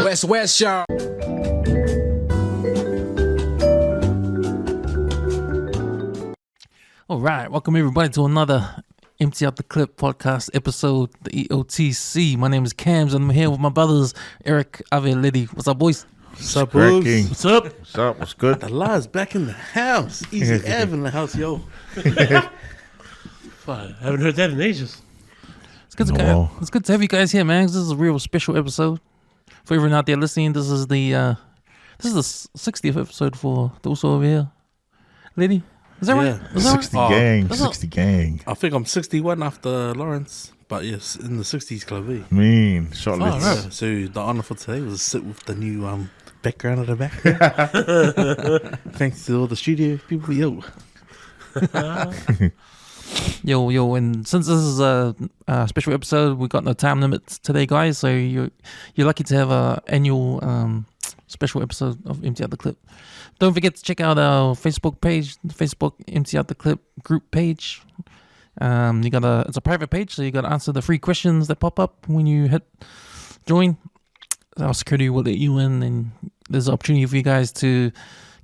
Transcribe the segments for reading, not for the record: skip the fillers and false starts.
WESWES Show. All right, welcome everybody to another Empty Out the Clip podcast episode, the EOTC. My name is Cams and I'm here with my brothers, Eric, Ave, and Liddy. What's up, boys? What's up, boys? Cracking. What's up? What's up? What's good? The live's back in the house. Easy Ev in the house, yo. I haven't heard that in ages. It's good, it's good to have you guys here, man. This is a real special episode. For everyone out there listening, this is the 60th episode for those over here. Liddy, is that right? Is that 60 right? gang, That's 60 gang. I think I'm 61 after Lawrence, but yes, in the 60s club. Mean, shot Yeah, lids. so the honor for today was to sit with the new background at the back. Thanks to all the studio people, yo. Yo, and since this is a special episode, we got no time limits today, guys. So you're lucky to have a annual special episode of Empty Out the Clip. Don't forget to check out our Facebook page, the Facebook Empty Out the Clip group page. It's a private page, so you gotta answer the free questions that pop up when you hit join. Our security will let you in, and there's an opportunity for you guys to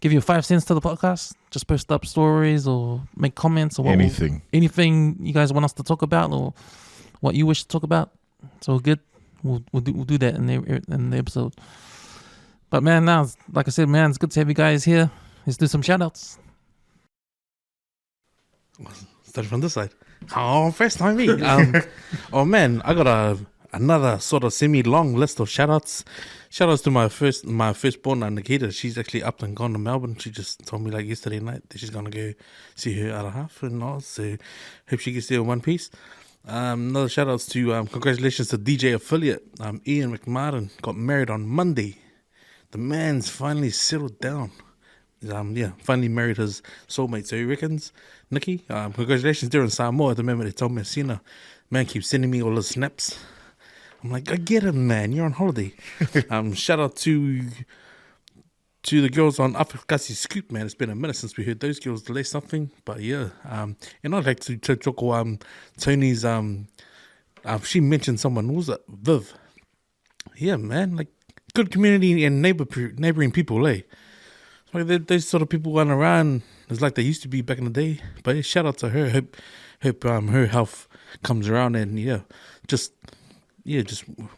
give you 5 cents to the podcast. Just post up stories or make comments or Anything you guys want us to talk about or what you wish to talk about. So good, we'll do that in the episode. But man, now like I said, man, it's good to have you guys here. Let's do some shout outs. Start from this side. Oh, first time me. Oh man, I got another sort of semi-long list of shout-outs. Shout-outs to my firstborn, Nikita. She's actually up and gone to Melbourne. She just told me like yesterday night that she's gonna go see her other half and all. So hope she gets there in one piece. Another shout-outs to congratulations to DJ affiliate Ian McMartin. Got married on Monday. The man's finally settled down. Finally married his soulmate. So he reckons, Nikki, congratulations there in Samoa. At the moment, they told me, Sina, man keeps sending me all his snaps. I'm like, I get it, man. You're on holiday. Shout out to the girls on Afakasi Scoop, man. It's been a minute since we heard those girls delay something. But yeah, and I'd like to talk Tony's. She mentioned someone. Who was it? Viv. Yeah, man. Like good community and neighboring people, eh? Like those sort of people run around. It's like they used to be back in the day. But yeah, shout out to her. Hope her health comes around and just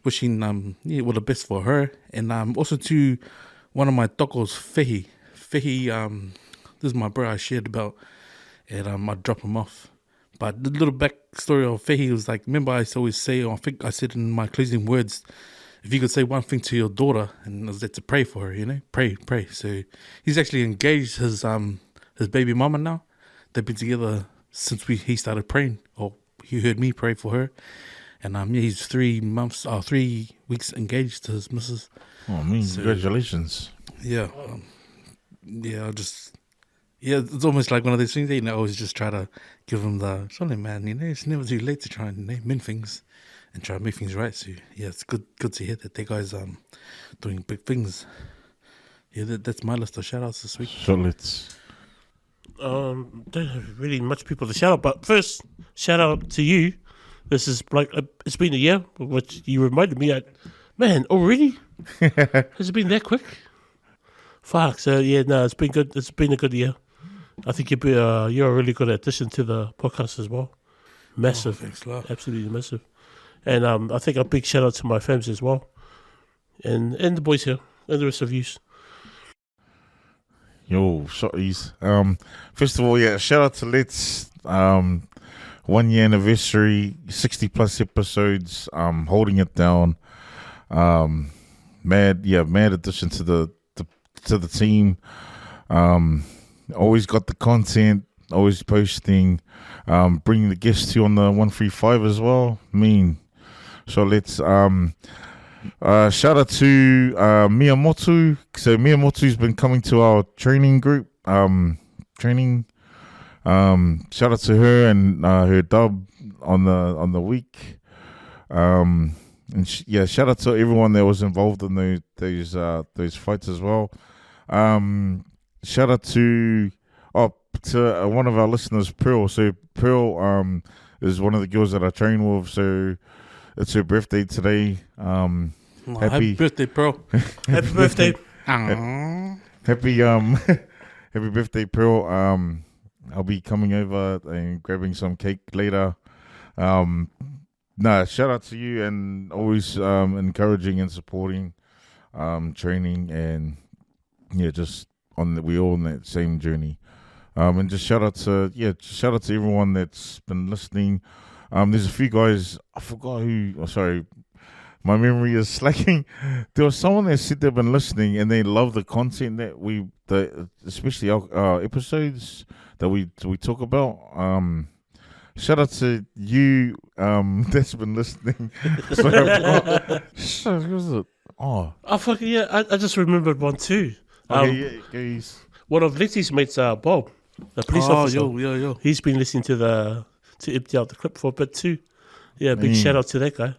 wishing all the best for her. And also to one of my tokos, Fehi. Fehi, this is my bro I shared about, and I drop him off. But the little backstory of Fehi was like, remember I always say, or I think I said in my closing words, if you could say one thing to your daughter, and it was that to pray for her, pray. So he's actually engaged his baby mama now. They've been together since he started praying, or he heard me pray for her. And he's 3 weeks engaged to his missus. Oh, congratulations. Yeah. It's almost like one of those things, I always just try to give him sorry man, it's never too late to try and mend things and try to make things right. So yeah, it's good to hear that they guys doing big things. Yeah, that's my list of shout outs this week. Shot lids. Don't have really much people to shout out, but first shout out to you. This is like it's been a year, which you reminded me at. Man, already? Has it been that quick? Fuck. So yeah, no, it's been good. It's been a good year. I think you're a really good addition to the podcast as well. Massive, thanks, love. Absolutely massive. And I think a big shout out to my fams as well, and the boys here and the rest of yous. Yo, shotties. First of all, yeah, shout out to Let's 1 year anniversary, 60 plus episodes, holding it down. Mad addition to the team. Always got the content, always posting, bringing the guests to you on the 135 as well. So let's shout out to Miyamoto. So Miyamoto's been coming to our training group, training. Shout out to her and her dub on the week. And shout out to everyone that was involved in those fights as well. Shout out to one of our listeners, Pearl. So Pearl is one of the girls that I train with. So it's her birthday today. Oh, happy birthday, bro. Happy birthday. Happy happy birthday, Pearl. I'll be coming over and grabbing some cake later. Shout out to you, and always encouraging and supporting training, and just we all on that same journey. And just shout out to everyone that's been listening. There's a few guys, I forgot who. Oh, sorry, my memory is slacking. There was someone that said they've been listening and they love the content that especially our episodes that we talk about. Shout out to you that's been listening. What was it? Oh, I just remembered one too. One of Letty's mates, Bob, the police officer. Yo. He's been listening to empty out the clip for a bit too. Yeah, big shout out to that guy.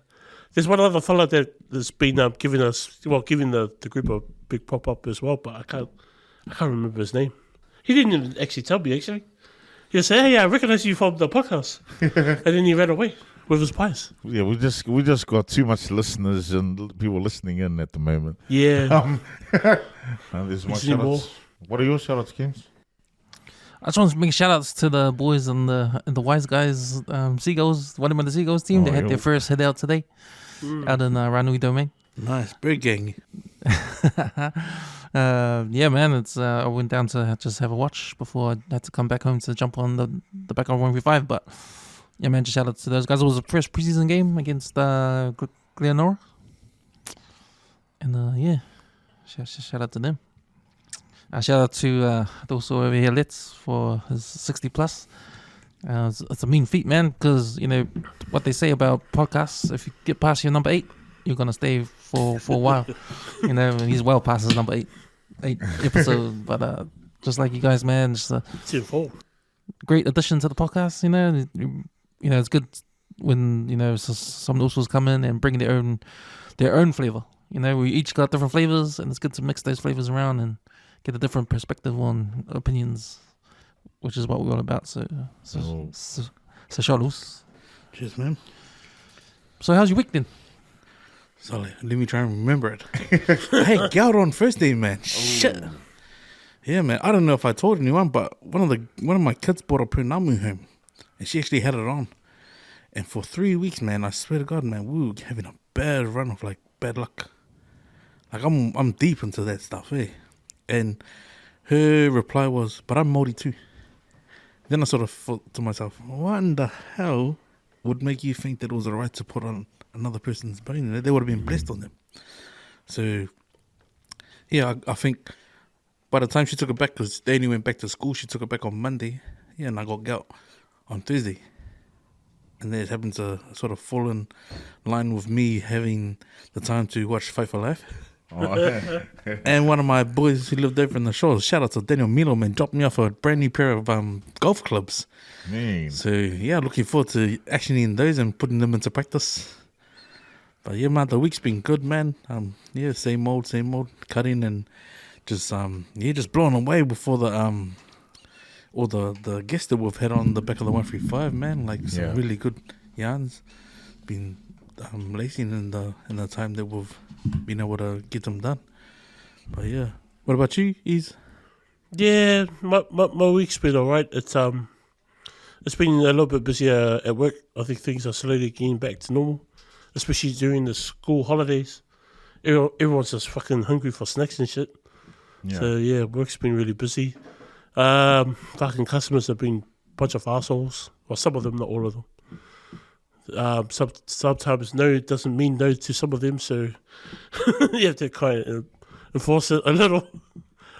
There's one other fella that's been giving the group a big pop up as well, but I can't remember his name. He didn't even actually tell me. Actually, he just said, "Hey, I recognize you from the podcast," and then he ran away with his pies. Yeah, we just got too much listeners and people listening in at the moment. Yeah. There's my shout outs. What are your shout outs, Kims? I just want to make shout outs to the boys and the Wise Guys Seagulls, one of the Seagulls team. They had their first head out today out in Ranui Domain. Nice, bird gang. Yeah, man, it's I went down to just have a watch before I had to come back home to jump on the back on 1v5. But yeah, man, just shout out to those guys. It was the first preseason game against Gleonora, and shout out to them. Shout out to also over here, Let's, for his 60 plus. It's a mean feat, man, because what they say about podcasts, if you get past your number 8, you're gonna stay for a while. And he's well past his number 8 episode. But just like you guys, man, just a great addition to the podcast. It's good when some locals come in and bring their own flavor. We each got different flavors, and it's good to mix those flavors around and get a different perspective on opinions, which is what we're all about. So Charles. Cheers, man. So how's your week then? Sorry, let me try and remember it. Hey, Gal on first day, man. Oh. Shit. Yeah, man. I don't know if I told anyone, but one of my kids bought a Purnamu home, and she actually had it on. And for 3 weeks, man, I swear to God, man, we were having a bad run of bad luck. I'm deep into that stuff, eh? And her reply was, "But I'm Māori too." Then I sort of thought to myself, what in the hell would make you think that it was a right to put on another person's bone? They would have been blessed on them. So, yeah, I think by the time she took it back, because they only went back to school, she took it back on Monday. Yeah, and I got gout on Thursday. And that happened to sort of fall in line with me having the time to watch Fight for Life. And one of my boys who lived over in the shores, shout out to Daniel Milo, man, dropped me off a brand new pair of golf clubs. Man. So yeah, looking forward to actioning those and putting them into practice. But yeah, man, the week's been good, man. Same old, cutting and just blowing away before the all the guests that we've had on the back of the 135, man. Some really good yarns. Been lacing in the time that we've been able to get them done. But yeah, what about you, Ease? Yeah, my week's been alright. It's been a little bit busier at work. I think things are slowly getting back to normal, especially during the school holidays. Everyone's just fucking hungry for snacks and shit. Yeah. So yeah, work's been really busy. Fucking customers have been a bunch of assholes. Well, some of them, not all of them. Sometimes no doesn't mean no to some of them, so you have to kind of enforce it a little,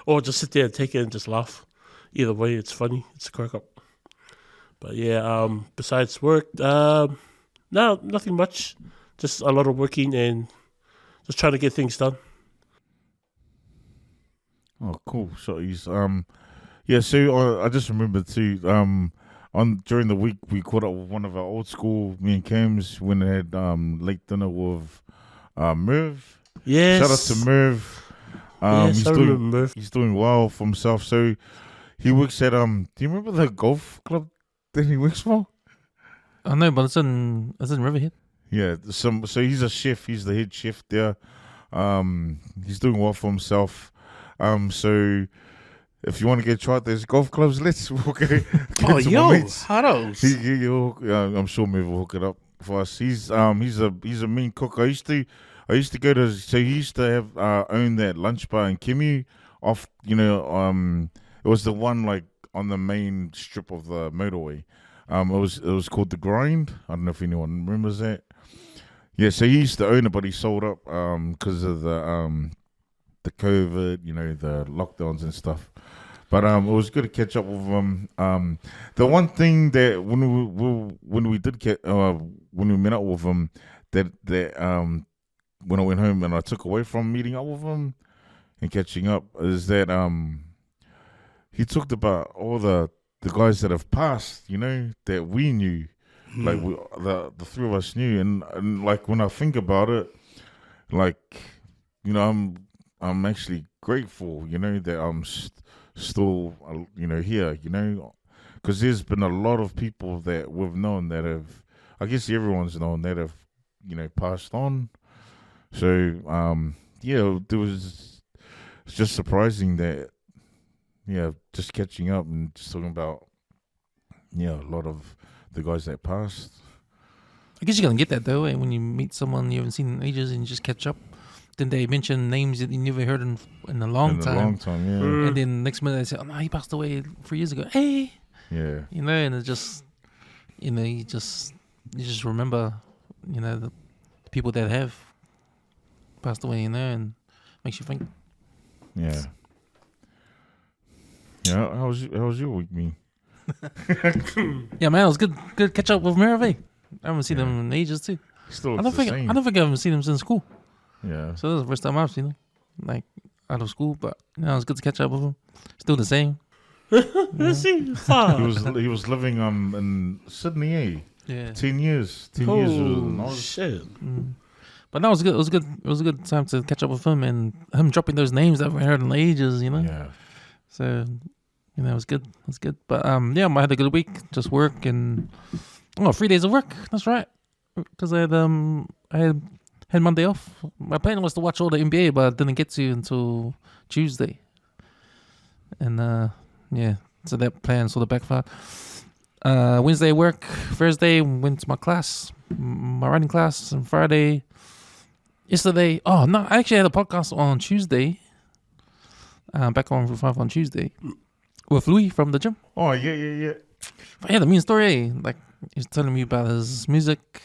or just sit there and take it and just laugh. Either way, it's funny. It's a crack up. But yeah, besides work, no, nothing much. Just a lot of working and just trying to get things done. Oh, cool. So he's So I just remembered too. During the week, we caught up with one of our old school, me and Cams, when they had late dinner with Merv. Yes. Shout out to Merv. He's doing well for himself. So he works at do you remember the golf club that he works for? I know, but it's in Riverhead. Yeah. So he's a chef. He's the head chef there. He's doing well for himself. So if you want to get tried, there's golf clubs. Let's get Oh, to yo, my mates. how those? I'm sure Mev will hook it up for us. He's a mean cook. I used to go to, so he used to have own that lunch bar in Kimu off, it was the one like on the main strip of the motorway. It was called The Grind. I don't know if anyone remembers that. Yeah, so he used to own it, but he sold up because of the COVID, the lockdowns and stuff. But it was good to catch up with him. The one thing that when we met up with him, that when I went home and I took away from meeting up with him and catching up is that he talked about all the guys that have passed, that we knew, like the three of us knew, and like when I think about it, like I'm actually grateful, that I'm still here, because there's been a lot of people that we've known that have, I guess everyone's known that have passed on. So it's just surprising that just catching up and just talking about a lot of the guys that passed. I guess you're gonna get that though, when you meet someone you haven't seen in ages and you just catch up. Then they mention names that you never heard in a long time. Yeah. And then next minute they say, "Oh no, he passed away 3 years ago." Hey, Yeah. And it's just, you just remember, the people that have passed away, and makes you think. Yeah. Yeah. How's your week been? Yeah, man, it was good catch up with Miravé. I haven't seen him in ages too. Still I don't think I haven't seen him since school. Yeah. So this is the first time I've seen him, like out of school. But it was good to catch up with him. Still the same. See, far. He was living in Sydney, eh? Yeah. 10 years. 10 Oh, years. shit. But no, it was good. It was a good time to catch up with him and him dropping those names that we heard in ages. Yeah. So, it was good. It was good. But I had a good week. Just work and 3 days of work. That's right. Because I had Monday off. My plan was to watch all the NBA, but I didn't get to until Tuesday. And so that plan sort of backfired. Wednesday work. Thursday went to my class, my writing class, and Friday. Yesterday, I actually had a podcast on Tuesday. Back on 5 on Tuesday with Louis from the gym. Oh, yeah. Yeah, the mean story. Like, he's telling me about his music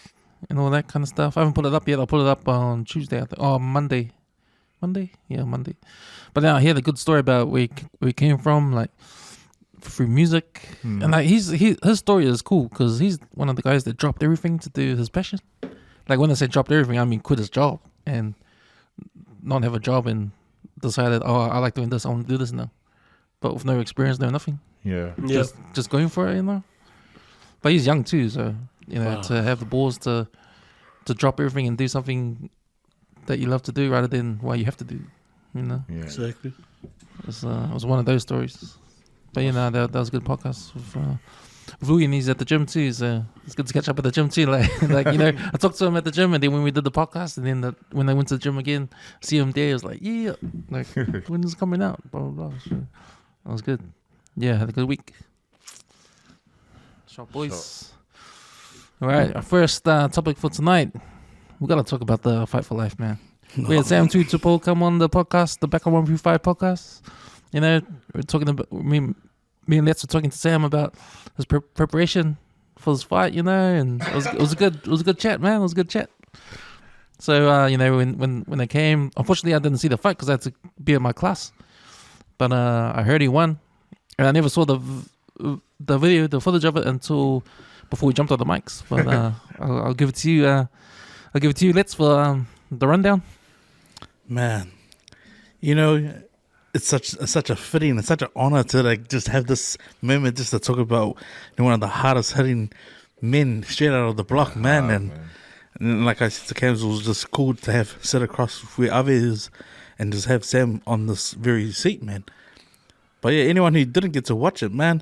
and all that kind of stuff. I haven't put it up yet. I'll put it up on Tuesday, I think. Oh, Monday. Monday? Yeah, Monday. But now he had a good story about where he came from, like, through music. And like his story is cool because he's one of the guys that dropped everything to do his passion. Like, when I say dropped everything, I mean quit his job and not have a job and decided, I like doing this, I want to do this now. But with no experience, no nothing. Yeah. Just going for it, But he's young too, so to have the balls to drop everything and do something that you love to do rather than what you have to do, Yeah. Exactly. It was one of those stories. But that was a good podcast with Louis, and he's at the gym too, so it's good to catch up at the gym too. Like I talked to him at the gym, and then when we did the podcast, and then when I went to the gym again, see him there, I was like, when is it coming out? Blah blah blah. So that was good. Yeah, had a good week. Sharp boys. All right, our first topic for tonight. We gotta talk about the Fight for Life, man. We had Sam Tutupo come on the podcast, the Back on 135 podcast. We're talking about me and Let's were talking to Sam about his preparation for his fight, and it was a good chat, man. It was a good chat. So when they came, unfortunately I didn't see the fight because I had to be at my class, but I heard he won, and I never saw the video, the footage of it until before we jumped on the mics. But I'll give it to you. I'll give it to you, Let's, for the rundown. Man, it's such a fitting, it's such an honor to just have this moment just to talk about one of the hardest hitting men straight out of the block, man. And like I said to Cams, it was just cool to have sit across where Ave is and just have Sam on this very seat, man. But yeah, anyone who didn't get to watch it, man,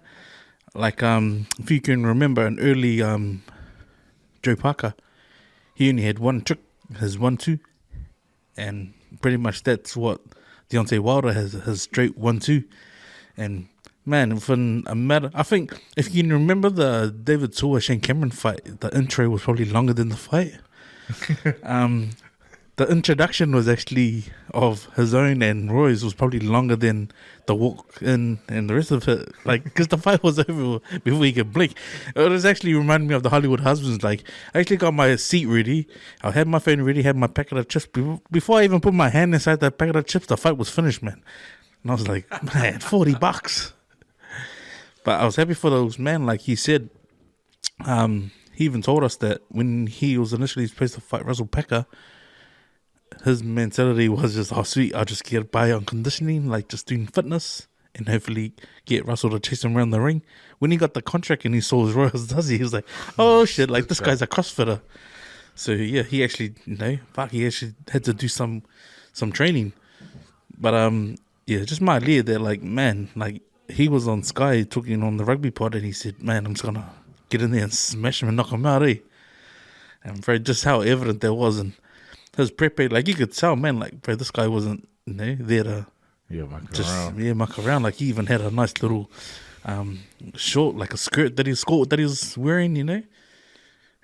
like if you can remember an early Joe Parker, he only had one trick, his 1-2, and pretty much that's what Deontay Wilder has straight 1-2. And man, within a matter, I think if you can remember the David Tua Shane Cameron fight, the intro was probably longer than the fight. The introduction was actually of his own and Roy's was probably longer than the walk in and the rest of it. Like, because the fight was over before he could blink. It was actually reminding me of the Hollywood Husbands. Like, I actually got my seat ready. I had my phone ready, had my packet of chips. Before I even put my hand inside that packet of chips, the fight was finished, man. And I was like, man, $40. But I was happy for those men. Like he said, he even told us that when he was initially supposed to fight Russell Packer, his mentality was just, oh sweet, I'll just get by on conditioning, like just doing fitness, and hopefully get Russell to chase him around the ring. When he got the contract and he saw his Royals Duzzy, he was like, oh shit, like this guy's a CrossFitter. So yeah, he actually, he actually had to do some training. But yeah, just my idea that like, man, like he was on Sky talking on the rugby pod and he said, man, I'm just gonna get in there and smash him and knock him out, eh? And bro, just how evident that was, and his prep, like you could tell, man, like bro, this guy wasn't, there to muck around. Like he even had a nice little short, like a skirt that he was wearing,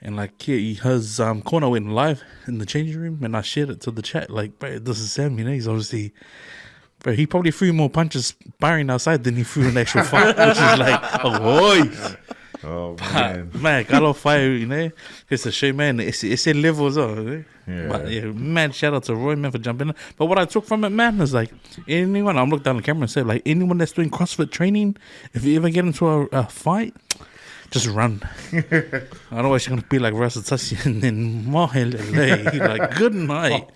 And like his corner went live in the changing room, and I shared it to the chat. Like, bro, this is Sam. He's obviously, bro, he probably threw more punches sparring outside than he threw in the actual fight, which is like, boy. Oh man, man, got off fire, It's a shame, man. It's a level as well. Yeah. But yeah, man, shout out to Roy, man, for jumping in. But what I took from it, man, is like anyone. I'm looking down the camera and said, like anyone that's doing CrossFit training, if you ever get into a fight, just run. Otherwise, you're gonna be like Russell Tussie and then Mahele. Like, good night.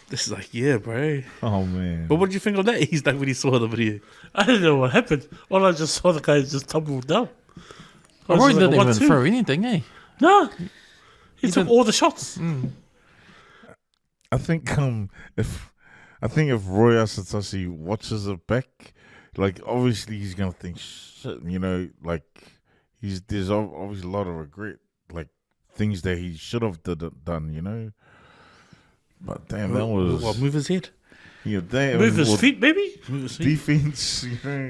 This is like, yeah, bro. Oh man. But what did you think of that? He's like when he saw the video. I didn't know what happened. All I just saw the guy just tumbled down. Roy didn't even throw anything, eh? No. He took all the shots. I think if Roy Asatasi watches it back, like obviously he's gonna think shit, like there's obviously a lot of regret, like things that he should have done, But damn, that was what, move his head. Yeah, damn, move his feet, maybe. Defense,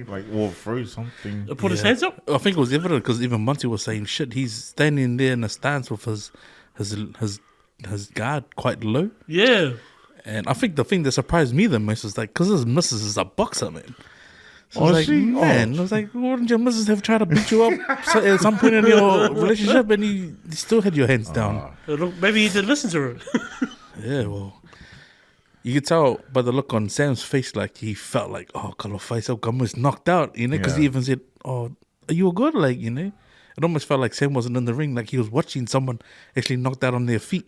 like or throw something. Put his hands up. I think it was evident because even Monty was saying shit. He's standing there in a stance with his guard quite low. Yeah. And I think the thing that surprised me the most is like, because his missus is a boxer, man. So I was she? like, man, I was like, wouldn't your missus have tried to beat you up at some point in your relationship and you still had your hands down? Look, maybe he didn't listen to her. Yeah, well, you could tell by the look on Sam's face, like he felt like, oh, Kalofaiso almost knocked out, because he even said, oh, are you good? Like, it almost felt like Sam wasn't in the ring, like he was watching someone actually knocked out on their feet.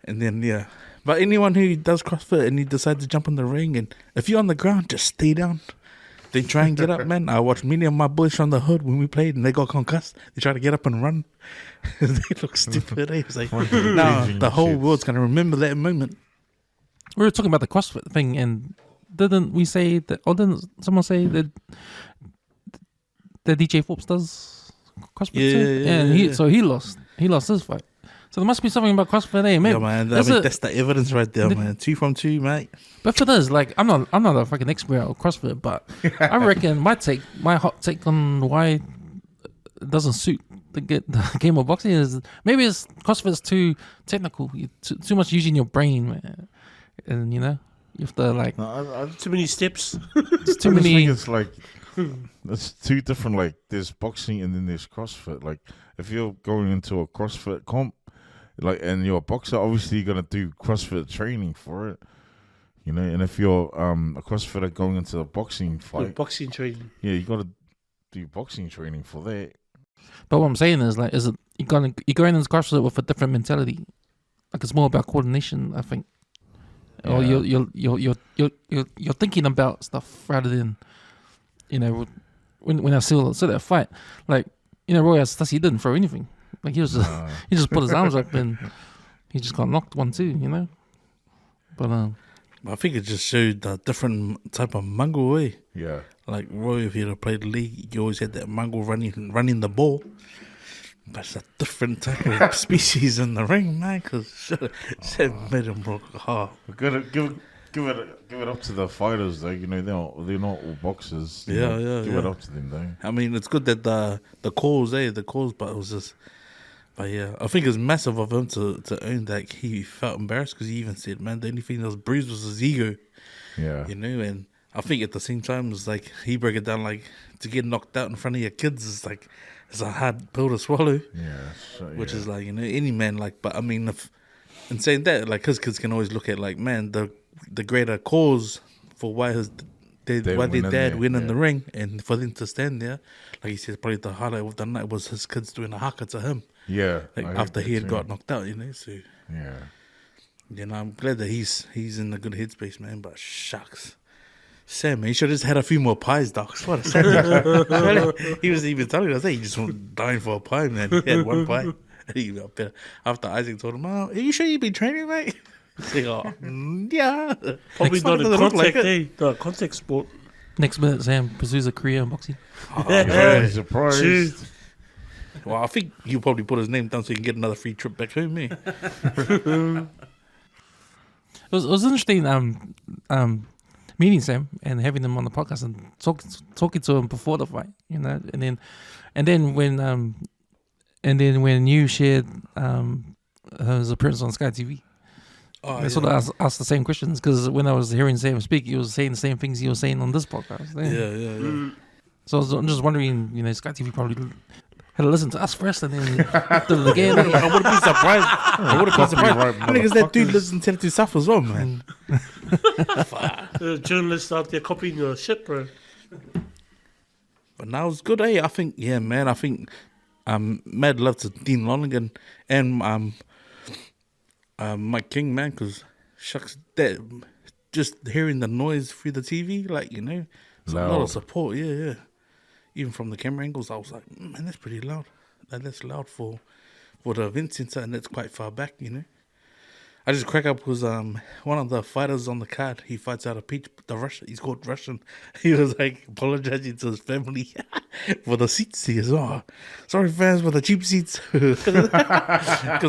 And then, yeah. But anyone who does CrossFit and he decides to jump in the ring, and if you're on the ground, just stay down. They try and get up, man. I watched many of my boys from the hood when we played and they got concussed. They try to get up and run. They look stupid. It's like, now the whole world's going to remember that moment. We were talking about the CrossFit thing, and didn't we say that, or didn't someone say that DJ Forbes does CrossFit too? And so he lost his fight. So there must be something about CrossFit, eh? Maybe. Yeah, man. That's the evidence right there, man. 2 from 2, mate. But for this, like, I'm not a fucking expert on CrossFit, but I reckon my hot take on why it doesn't suit the game of boxing is maybe CrossFit's too technical. Too much using your brain, man. And you have to like too many steps. It's too I many. think it's like it's two different. Like there's boxing and then there's CrossFit. Like if you're going into a CrossFit comp, like and you're a boxer, obviously you're gonna do CrossFit training for it. And if you're a CrossFitter going into a boxing fight, boxing training, yeah, you gotta do boxing training for that. But what I'm saying is like, you're going into CrossFit with a different mentality. Like it's more about coordination, I think. Yeah. Or you're thinking about stuff rather than, when I saw that fight, like Roy Asatasi, he didn't throw anything. Like he was just he just put his arms up and he just got knocked 1-2, But I think it just showed the different type of mongrel way. Yeah. Like Roy, if he'd have played the league, you always had that mongrel running the ball. But it's a different type of species in the ring, man. Because Sam made him broke hard. Give it up to the fighters though. You know they're not all boxers. You Yeah, know, yeah, Give yeah. it up to them though. I mean, it's good that the calls, but it was just. But yeah, I think it's massive of him to own that he felt embarrassed because he even said, "Man, the only thing that was bruised was his ego." Yeah. You know, and I think at the same time, it's like he broke it down like to get knocked out in front of your kids is like it's a hard pill to swallow. Yeah. So, Which yeah. is like, any man, like, but I mean, in saying that, like, his kids can always look at like, man, the greater cause for why their dad went in the ring, and for them to stand there, like he says, probably the highlight of the night was his kids doing a haka to him, Yeah. like I heard after that he had too. got knocked out, So Yeah. I'm glad that he's in a good headspace, man. But shucks. Sam, man, he should have just had a few more pies, docs. What a sad He was even telling us that he just was dying for a pie, man. He had one pie. And he got better. After Isaac told him, "Oh, are you sure you've been training, mate?" He's like, "Oh, yeah." Probably Next not time a it doesn't look contact, like it. No, contact sport. Next minute, Sam pursues a career in boxing. Yeah. Surprise. Jeez. Well, I think he'll probably put his name down so he can get another free trip back home, man. It was interesting meeting Sam and having him on the podcast and talking to him before the fight, and then when you shared his appearance on Sky TV, I sort of asked the same questions because when I was hearing Sam speak, he was saying the same things he was saying on this podcast. Yeah. So I'm just wondering, Sky TV probably had to listen to us first and then did it again. I wouldn't be surprised. I wouldn't be surprised. Copyright I think that dude motherfuckers. listens to stuff as well, man. Journalists out there copying your shit, bro. But now it's good, I think, yeah, man. I think mad love to Dean Lonergan and Mike King, man, because shucks, that just hearing the noise through the TV, like, it's a lot Loud. of support, yeah. Even from the camera angles, I was like, man, that's pretty loud. That's loud for the event center, and that's quite far back, I just crack up because one of the fighters on the card, he fights out of Peach, the Russian. He's called Russian. He was like apologizing to his family for the seats. He goes, "Oh, sorry fans for the cheap seats," because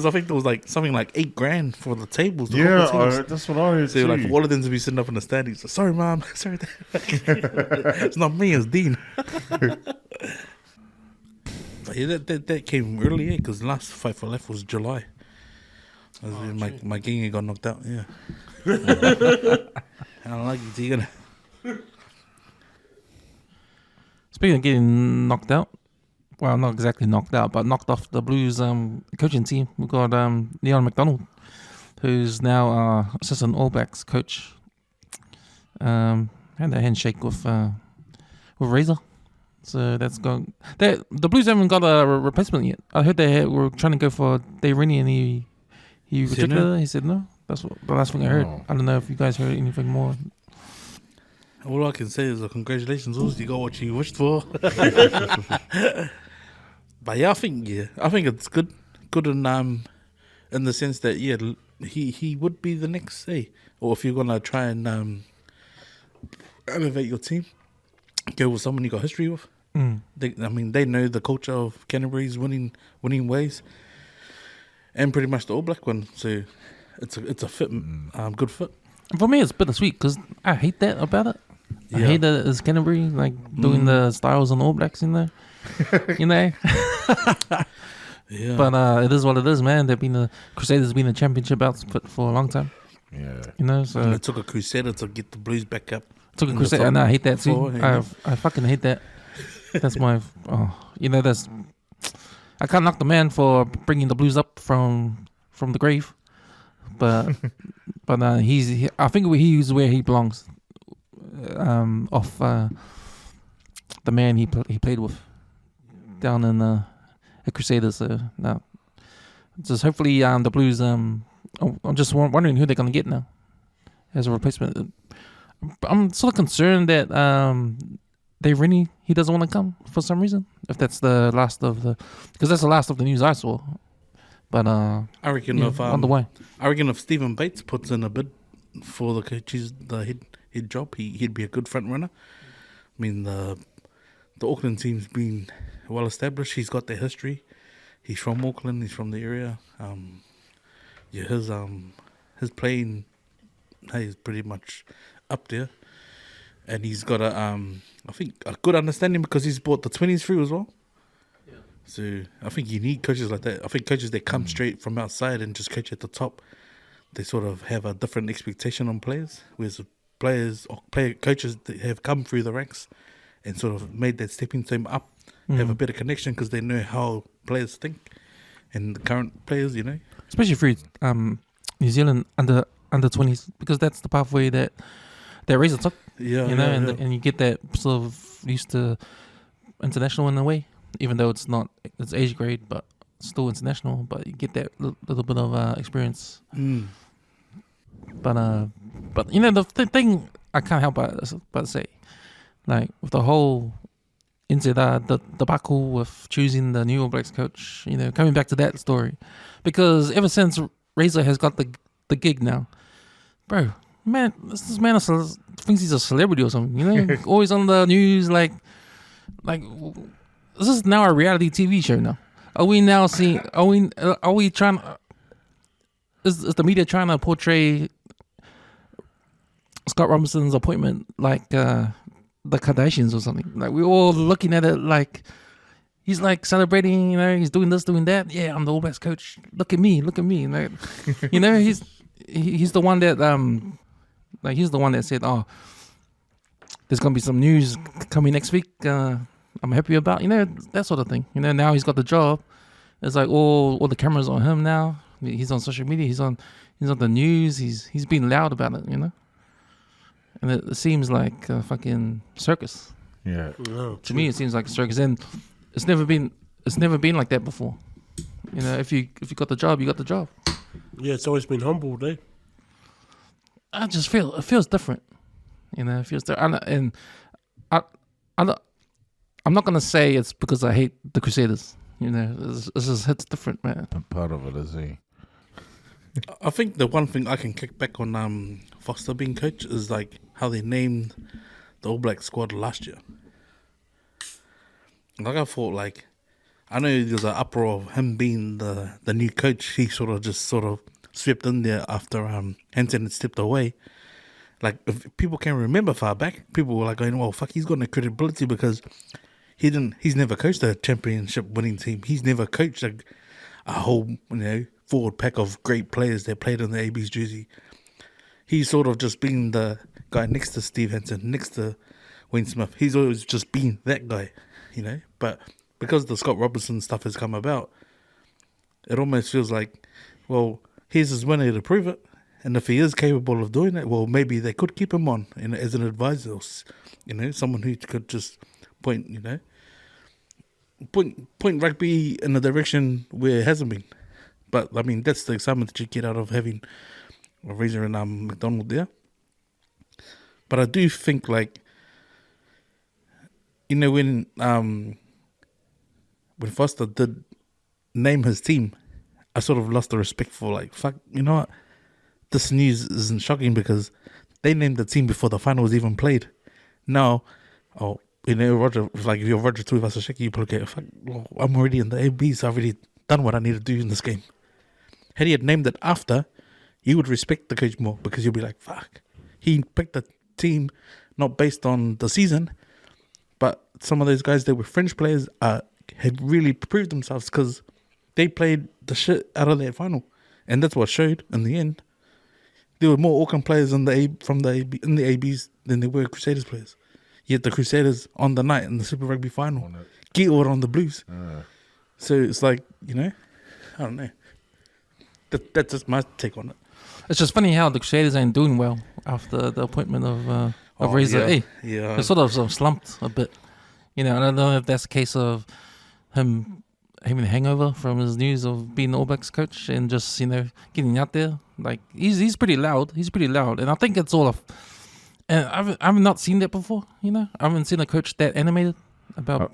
I think there was like something like $8,000 for the tables. the Yeah, corporate tables. that's what I heard So too. like all of them to be sitting up in the standings. So, sorry, mom. Sorry, Dad." It's not me. It's Dean. But yeah, that came early, because the last fight for life was July. My king got knocked out. Yeah. I don't like it. You gonna. Speaking of getting knocked out, well, not exactly knocked out, but knocked off the Blues coaching team, we've got Leon McDonald, who's now assistant All Blacks coach. Had a handshake with Razor. So that's gone. The Blues haven't got a replacement yet. I heard they were trying to go for Rennie and he rejected no? it. He said no. That's the last thing I heard. Oh. I don't know if you guys heard anything more. All I can say is congratulations, Oz. You got what you wished for. But yeah, I think it's good in the sense that he would be the next or if you're gonna try and elevate your team, go with someone you got history with. They know the culture of Canterbury's winning ways, and pretty much the All Black one. So it's a fit, good fit. And for me, it's bittersweet because I hate that about it. I Yeah. hate that it's Canterbury doing the styles on All Blacks, Yeah. But it is what it is, man. The Crusaders been the championship outfit for a long time, Yeah. So And it took a crusader to get the Blues back up. took a in the Crusader, top and I hate that too. four, I fucking hate that. That's my, that's. I can't knock the man for bringing the Blues up from the grave, but I think he's where he belongs. Off the man he played with down in the Crusaders. Now, just hopefully the Blues. I'm just wondering who they're gonna get now as a replacement. I'm sort of concerned that Rennie, he doesn't want to come for some reason. If that's the last of because that's the last of the news I saw. But I reckon wonder why. I reckon if Stephen Bates puts in a bid for the head job, he'd be a good front runner. I mean the Auckland team's been well established. He's got their history. He's from Auckland. He's from the area. His playing he's pretty much up there, and he's got I think a good understanding because he's brought the 20s through as well. Yeah. So I think you need coaches like that. I think coaches that come straight from outside and just coach at the top, they sort of have a different expectation on players, whereas players or coaches that have come through the ranks and sort of made that stepping stone up have a better connection because they know how players think and the current players, you know. Especially through New Zealand under 20s, because that's the pathway that Razor took. Yeah, you know, yeah, and you get that sort of used to international in a way, even though it's age grade, but still international. But you get that little bit of experience. But you know, the thing I can't help but say, like with the whole into the debacle with choosing the new All Blacks coach, you know, coming back to that story, because ever since Razor has got the gig now, bro, man, this man thinks he's a celebrity or something, you know, always on the news, like this is now a reality TV show now. Are we now seeing? Are we trying? Is the media trying to portray Scott Robinson's appointment like the Kardashians or something? Like we're all looking at it like he's like celebrating, you know, he's doing this, doing that. Yeah, I'm the All Blacks coach. Look at me. Like, you know, he's the one that he's the one that said, oh, there's gonna be some news coming next week. I'm happy about, you know, that sort of thing. You know, now he's got the job. It's like all the cameras on him now. He's on social media. He's on the news. He's being loud about it, you know. And it seems like a fucking circus. Yeah. No, To me, it seems like a circus, and it's never been like that before. You know, if you got the job, you got the job. yeah, it's always been humbled, eh? I just feel it feels different. You know, it feels different. And I'm not gonna say it's because I hate the Crusaders. You know, it's just hits different, man. And part of it is I think the one thing I can kick back on Foster being coach is like how they named the All Black squad last year. Like I thought, like I know there's an uproar of him being the new coach. He sort of swept in there after Hansen had stepped away. Like if people can remember far back, people were like going, "Well, fuck, he's got no credibility because he's never coached a championship winning team. He's never coached a whole, you know, forward pack of great players that played in the AB's jersey. He's sort of just been the guy next to Steve Hansen, next to Wayne Smith. He's always just been that guy, you know. But because the Scott Robinson stuff has come about, it almost feels like, well, here's his winner to prove it. And if he is capable of doing it, well, maybe they could keep him on as an advisor, you know, someone who could just point rugby in a direction where it hasn't been. But I mean, that's the excitement that you get out of having a Razor and McDonald there. But I do think, like, you know, when Foster did name his team, I sort of lost the respect for, like, fuck, you know what? This news isn't shocking because they named the team before the final was even played. Now, you know, Roger, like if you're Roger Tuivasa-Shecky, you probably go, fuck, well, I'm already in the AB, so I've already done what I need to do in this game. Had he had named it after, you would respect the coach more because you'll be like, fuck, he picked the team not based on the season, but some of those guys that were French players had really proved themselves because they played the shit out of that final, and that's what showed in the end. There were more Auckland players in the ABs than there were Crusaders players. Yet the Crusaders on the night in the Super Rugby final get all on the Blues. So it's like, you know, I don't know. That's just my take on it. It's just funny how the Crusaders ain't doing well after the appointment of Razor. Yeah. Hey, they sort of slumped a bit. You know, I don't know if that's a case of him having a hangover from his news of being the All Blacks coach and just, you know, getting out there. Like, he's pretty loud. And I think it's all and I've not seen that before, you know. I haven't seen a coach that animated about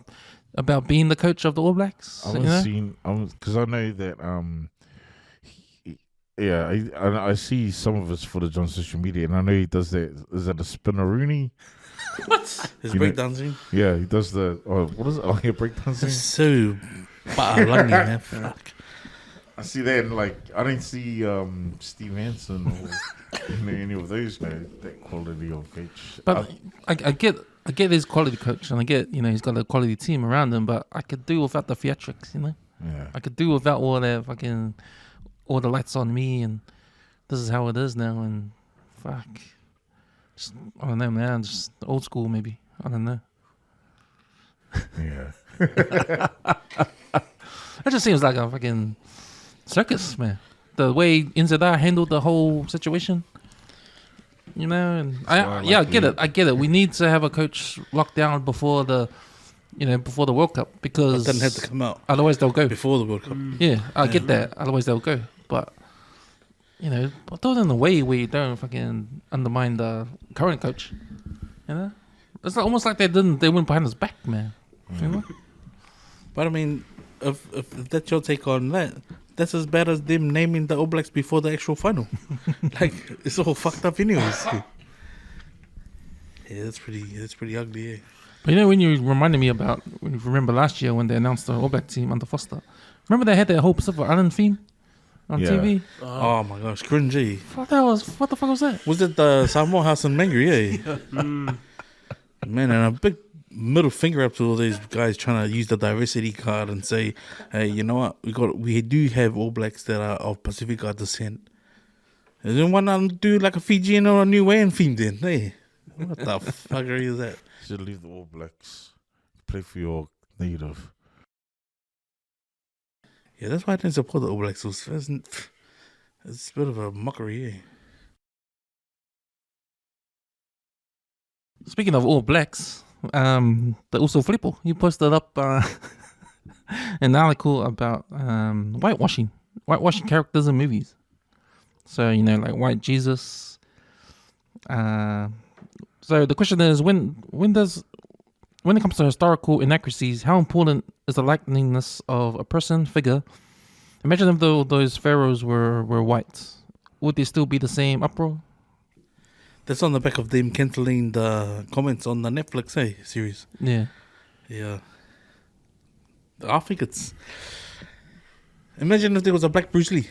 being the coach of the All Blacks. I haven't seen, because I know that I see some of his footage on social media, and I know he does that. Is that a spinneroonie? What? His You know- breakdancing? Yeah, he does the. What is it? Oh, yeah, breakdancing. So ba'alangi, man. Fuck. I see that, and like I didn't see Steve Hansen any of those know that quality of coach. But I get his quality coach, and I get he's got a quality team around him. But I could do without the theatrics, Yeah. I could do without all the lights on me, and this is how it is now. And fuck, just, I don't know, man. Just old school, maybe. I don't know. Yeah. It just seems like a fucking circus, man. The way Inzada handled the whole situation, and I get it. I get it. We need to have a coach locked down before the World Cup, because It doesn't have to come out otherwise they'll go. before the World Cup. Yeah, I get that. Otherwise they'll go. But but do it in a way where you don't fucking undermine the current coach. It's almost like they went behind his back, man. But I mean, if that's your take on that, that's as bad as them naming the All Blacks before the actual final. Like, it's all fucked up anyways. Yeah, that's pretty ugly, yeah. But when you remember last year when they announced the All Black team under Foster, remember they had their whole Pacific Island theme on Yeah. TV? Oh my gosh, cringy. What the fuck was that? Was it the Samoa House in Mangere, yeah? Man, and a big middle finger up to all these guys trying to use the diversity card and say, hey, you know what? We do have All Blacks that are of Pacific Island descent. And then why not do like a Fijian or a New Wayne theme then? Hey, what the fuckery is that? Should leave the All Blacks. Play for your native. Yeah, that's why I didn't support the All Blacks. It's a bit of a mockery, yeah. Speaking of All Blacks, the Uso Flippo, he posted up an article about whitewashing characters in movies. So, like White Jesus. So the question is, when it comes to historical inaccuracies, how important is the likeliness of a person, figure? Imagine if those pharaohs were white. Would they still be the same uproar? That's on the back of them cancelling the comments on the Netflix series. Yeah. Yeah. I think it's... Imagine if there was a black Bruce Lee.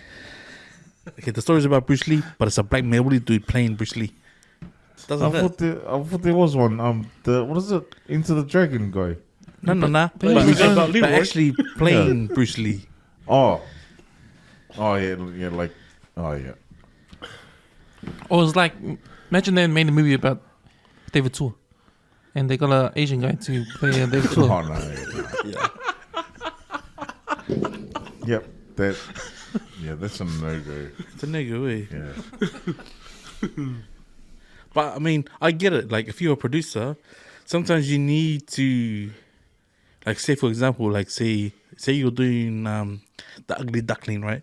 Okay, the story's about Bruce Lee, but it's a black male dude playing Bruce Lee. I thought there was one. What is it? Into the Dragon guy. No. But actually playing Bruce Lee. Oh yeah, like, oh yeah. Or it's like, imagine they made a movie about David Tua, and they got an Asian guy to play David Tua. Oh no. Yeah. Yep. That's a no-go. It's a no-go, eh? Yeah. But I mean, I get it. Like, if you're a producer, sometimes you need to, like, say for example, like say you're doing the Ugly Duckling, right?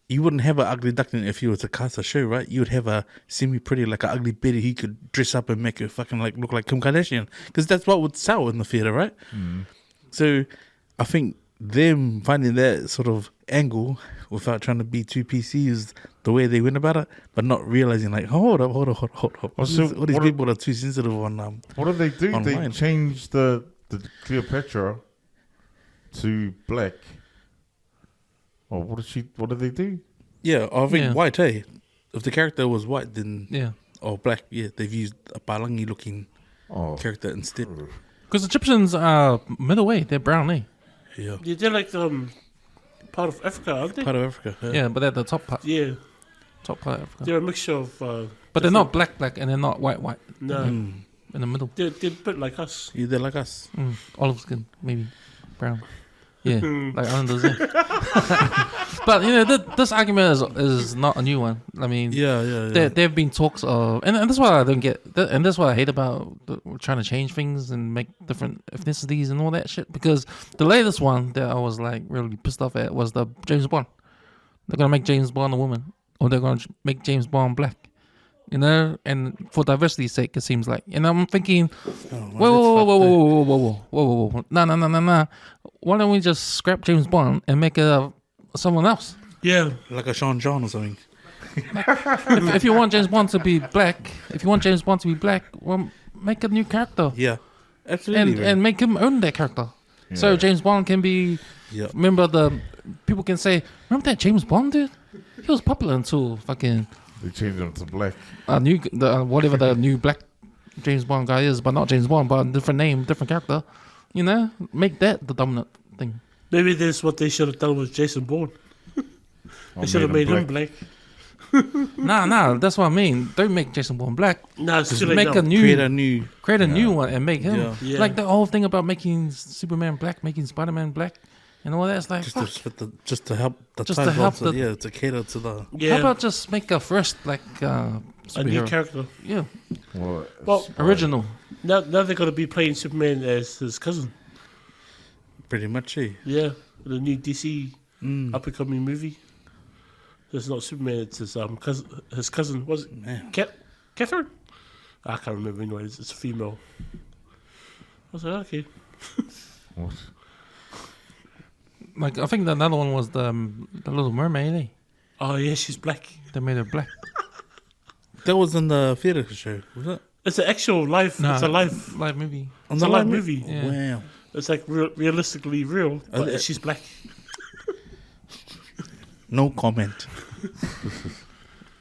You wouldn't have an Ugly Duckling if you were to cast a show, right? You would have a semi-pretty, like an Ugly Betty. He could dress up and make her fucking like look like Kim Kardashian, because that's what would sell in the theater, right? Mm. So I think them finding that sort of angle without trying to be too PC is the way they went about it, but not realizing like, hold up. All these people are too sensitive on What did they do? online. They changed the Cleopatra to black. Oh, what did they do? Yeah, I think Yeah. white, hey. If the character was white, then Yeah. or black, yeah, they've used a Palangi looking Oh, character instead. Because Egyptians are middleweight, they're brown, eh? Yeah, Yeah, they're like part of Africa, aren't they? part of Africa. Yeah, but they're the top part of Africa. They're a mixture of. But they're not black, and they're not white, No, Mm. in the middle. they're a bit like us. Yeah, they're like us. Olive skin, maybe brown. Yeah, like Islanders. Yeah. But this argument is not a new one. I mean, Yeah. there have been talks of, and that's what I don't get, and that's what I hate about trying to change things and make different ethnicities and all that shit. Because the latest one that I was like really pissed off at was the James Bond. They're gonna make James Bond a woman, or they're gonna make James Bond black. And for diversity's sake, it seems like. And I'm thinking, whoa, nah. Why don't we just scrap James Bond and make someone else? Yeah, Like a Sean John or something. if you want James Bond to be black, well, make a new character Yeah, absolutely. and make him own that character. So Yeah. James Bond can be. Yeah. Remember people can say, remember that James Bond dude? He was popular until fucking They changed him to black. Whatever the new black James Bond guy is, but not James Bond, but a different name, different character. You know, make that the dominant thing. Maybe that's what they should have done with Jason Bourne. Or They should have made him black. Nah, that's what I mean. Don't make Jason Bourne black. Nah, it's Just too late make now. a new, Create a new. new one and make him. Yeah. Yeah. Like the whole thing about making Superman black, making Spider-Man black, and all that's like. Just to help the Just to time help to, to cater to the. Yeah. How about just make a first like a new superhero? character? Yeah, Well, original. now they're going to be playing Superman as his cousin. Pretty much, Yeah, the new DC Mm. up and coming movie. It's not Superman. It's his cousin. His cousin was it Man. Catherine? I can't remember. Anyway, it's a female. I was like, okay. What? Like I think another one was the Little Mermaid. Eh? Oh yeah, she's black. They made her black. That was in the theater show, was it? It's an actual live. Nah, It's a live. live movie. On It's a the live live movie. Yeah. Wow. It's like realistically real, but she's black. No comment.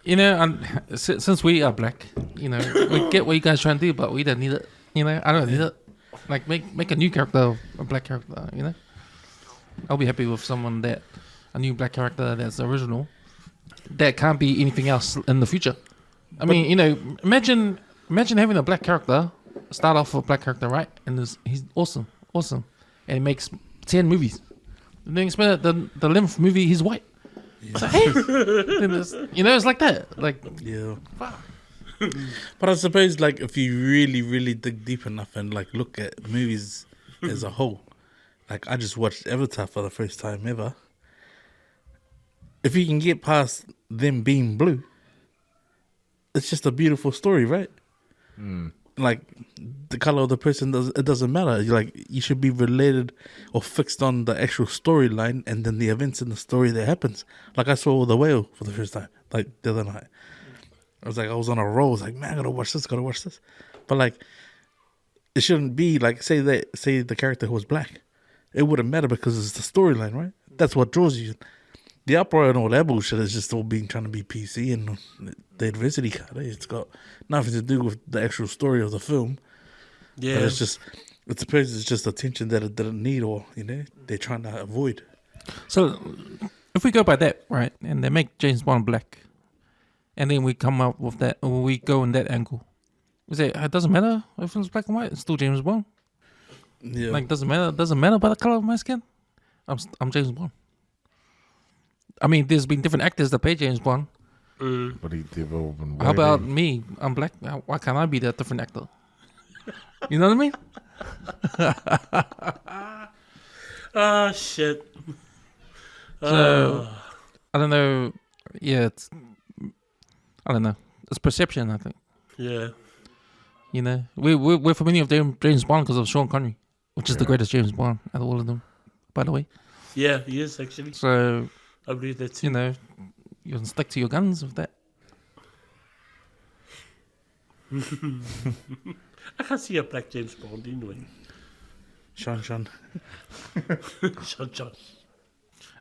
You know, and since we are black, you know, we get what you guys trying to do, but we don't need it. You know, I don't need it. Like make a new character, a black character. You know, I'll be happy with someone a new black character that's original. That can't be anything else in the future. I mean, you know, imagine having a black character start off with a black character, right? And he's awesome, and he makes 10 movies. And then expect the 11th movie he's white. It's like, hey, you know, it's like that. Like, Yeah. But I suppose, like, if you really, really dig deep enough and like look at movies as a whole, like I just watched Avatar for the first time ever. If you can get past them being blue, it's just a beautiful story, right? Like the color of the person doesn't matter. You should be related or fixed on the actual storyline and then the events in the story that happens. Like I saw The Whale for the first time, like the other night. I was on a roll. I was like, man, I gotta watch this. But like, it shouldn't be like say the character who was black. It wouldn't matter because it's the storyline, right? That's what draws you. The uproar and all that bullshit is just all trying to be PC and the adversity card. It's got nothing to do with the actual story of the film. Yeah, But it's just attention that it didn't need, or they're trying to avoid. so if we go by that, right, and they make James Bond black, and then we come up with that, or we go in that angle, we say it doesn't matter if it's black and white. It's still James Bond. Yeah, Like doesn't matter by the color of my skin. I'm James Bond. I mean, there's been different actors that play James Bond. But he developed in How about white, me? I'm black. Why can't I be that different actor? You know what I mean? ah shit. So I don't know. Yeah, I don't know. It's perception, I think. Yeah. You know, we're familiar with James Bond because of Sean Connery, which is the greatest James Bond out of all of them, by the way. Yeah, he is actually. So I believe that too. you know, you can stick to your guns with that. I can't see a black James Bond anyway. Sean. John.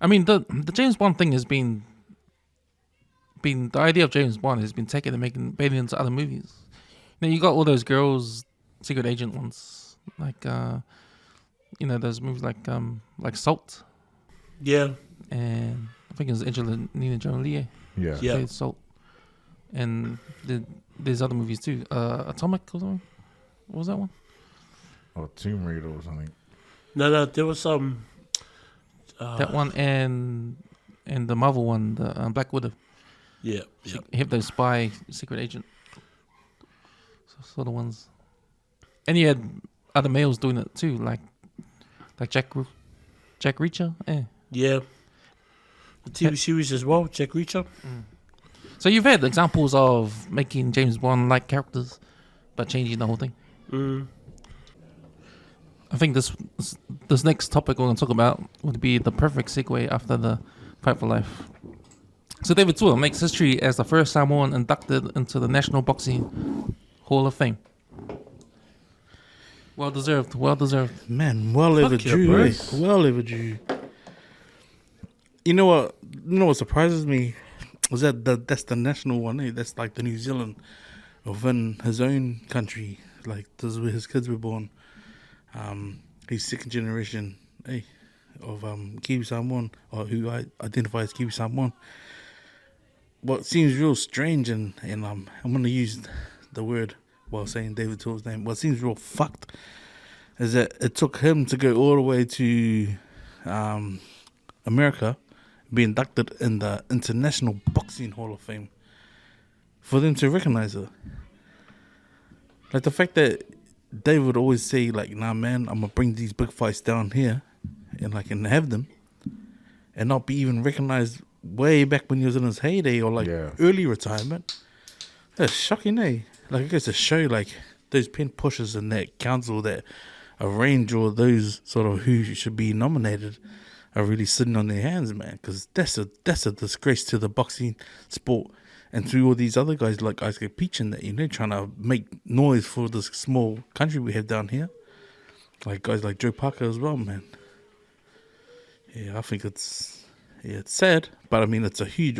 I mean, the James Bond thing has been the idea of James Bond has been taken and made into other movies. You know, you got all those girls, secret agent ones, like those movies like Salt, Yeah. and I think it was Angelina Jolie. Yeah. Yeah. Played Salt, and there's other movies too. Atomic or something. What was that one? Or Tomb Raider or something. No, there was some. That one and the Marvel one, the Black Widow. Yeah. Yeah. You have those spy secret agent sort of ones, and you had other males doing it too, like Jack Reacher. Yeah. The TV series as well, Jack Reacher. So you've had examples of making James Bond like characters, but changing the whole thing. I think this next topic we're going to talk about would be the perfect segue after the Fight for Life. So David Tua makes history as the first Samoan inducted into the National Boxing Hall of Fame. Well deserved. Man, well overdue. bro. Eh? Well overdue. You know what surprises me? Was that's the national one? Eh? That's like the New Zealand within his own country. Like this is where his kids were born. He's second generation, of Kiwi Samoan, or who I identify as Kiwi Samoan. What seems real strange, and I'm going to use the word while saying David Tour's name. What seems real fucked is that it took him to go all the way to America, be inducted in the International Boxing Hall of Fame, for them to recognize her. Like the fact that Dave would always say, like, nah, man, I'm going to bring these big fights down here and have them and not be even recognized way back when he was in his heyday or, early retirement. That's shocking, eh? Like, it goes to show, like, those pen pushers and that council that arrange all those sort of who should be nominated are really sitting on their hands, man, because that's a disgrace to the boxing sport. And through all these other guys like Isaac Peach and that, trying to make noise for this small country we have down here. Like guys like Joe Parker as well, man. Yeah, I think it's sad, but I mean it's a huge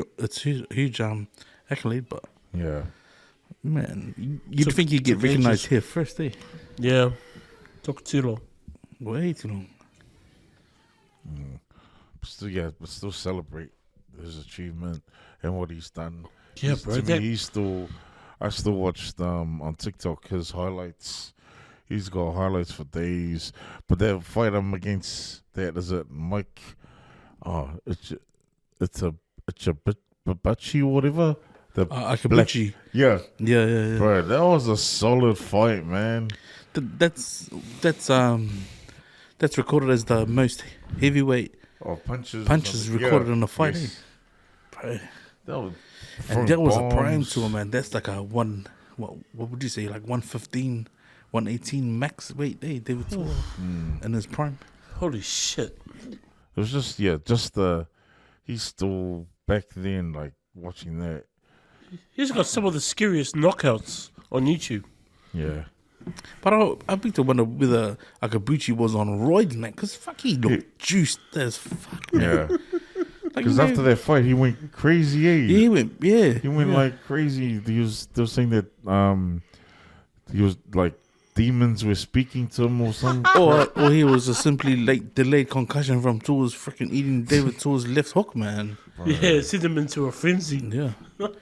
accolade. But Yeah. man, you'd think you'd get recognized here first, eh? Yeah. Took too long. Way too long. But still celebrate his achievement and what he's done. Yeah, bro. To me, I still watched on TikTok his highlights. He's got highlights for days. But that fight him against is it Mike? Oh, it's a Babachi or whatever. The Akabuchi. Yeah, Yeah. bro, that was a solid fight, man. That's recorded as the most heavyweight Oh, punches recorded in a fight. Yes. Eh? Bro, That was a prime to him, man. That's like a what would you say, like 115, 118 max weight, David Tour in his prime. Holy shit. It was just he's still back then, like watching that. He's got some of the scariest knockouts on YouTube. Yeah. But I think to wonder whether Akabuchi was on roids, man, because fuck, he looked juiced as fuck, man. Yeah. Like, Because after that fight, he went crazy, eh? he went like crazy. They were saying that he was like demons were speaking to him or something. or he was a simply delayed concussion from Tour's freaking eating David Tour's left hook, man. Right. Yeah, sent him into a frenzy. Yeah. But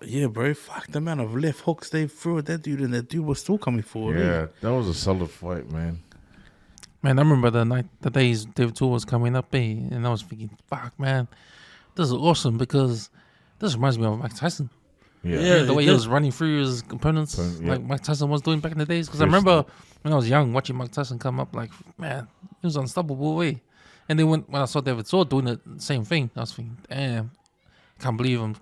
yeah, bro, fuck the amount of left hooks they threw at that dude, and that dude was still coming forward. Yeah, that was a solid fight, man. Man, I remember the days David Tour was coming up, and I was thinking, fuck, man, this is awesome because this reminds me of Mike Tyson. Yeah. The way he was running through his opponents, like Mike Tyson was doing back in the days. Because I remember when I was young watching Mike Tyson come up, like, man, he was unstoppable, way. And then when I saw David Tour doing the same thing, I was thinking, damn, can't believe him.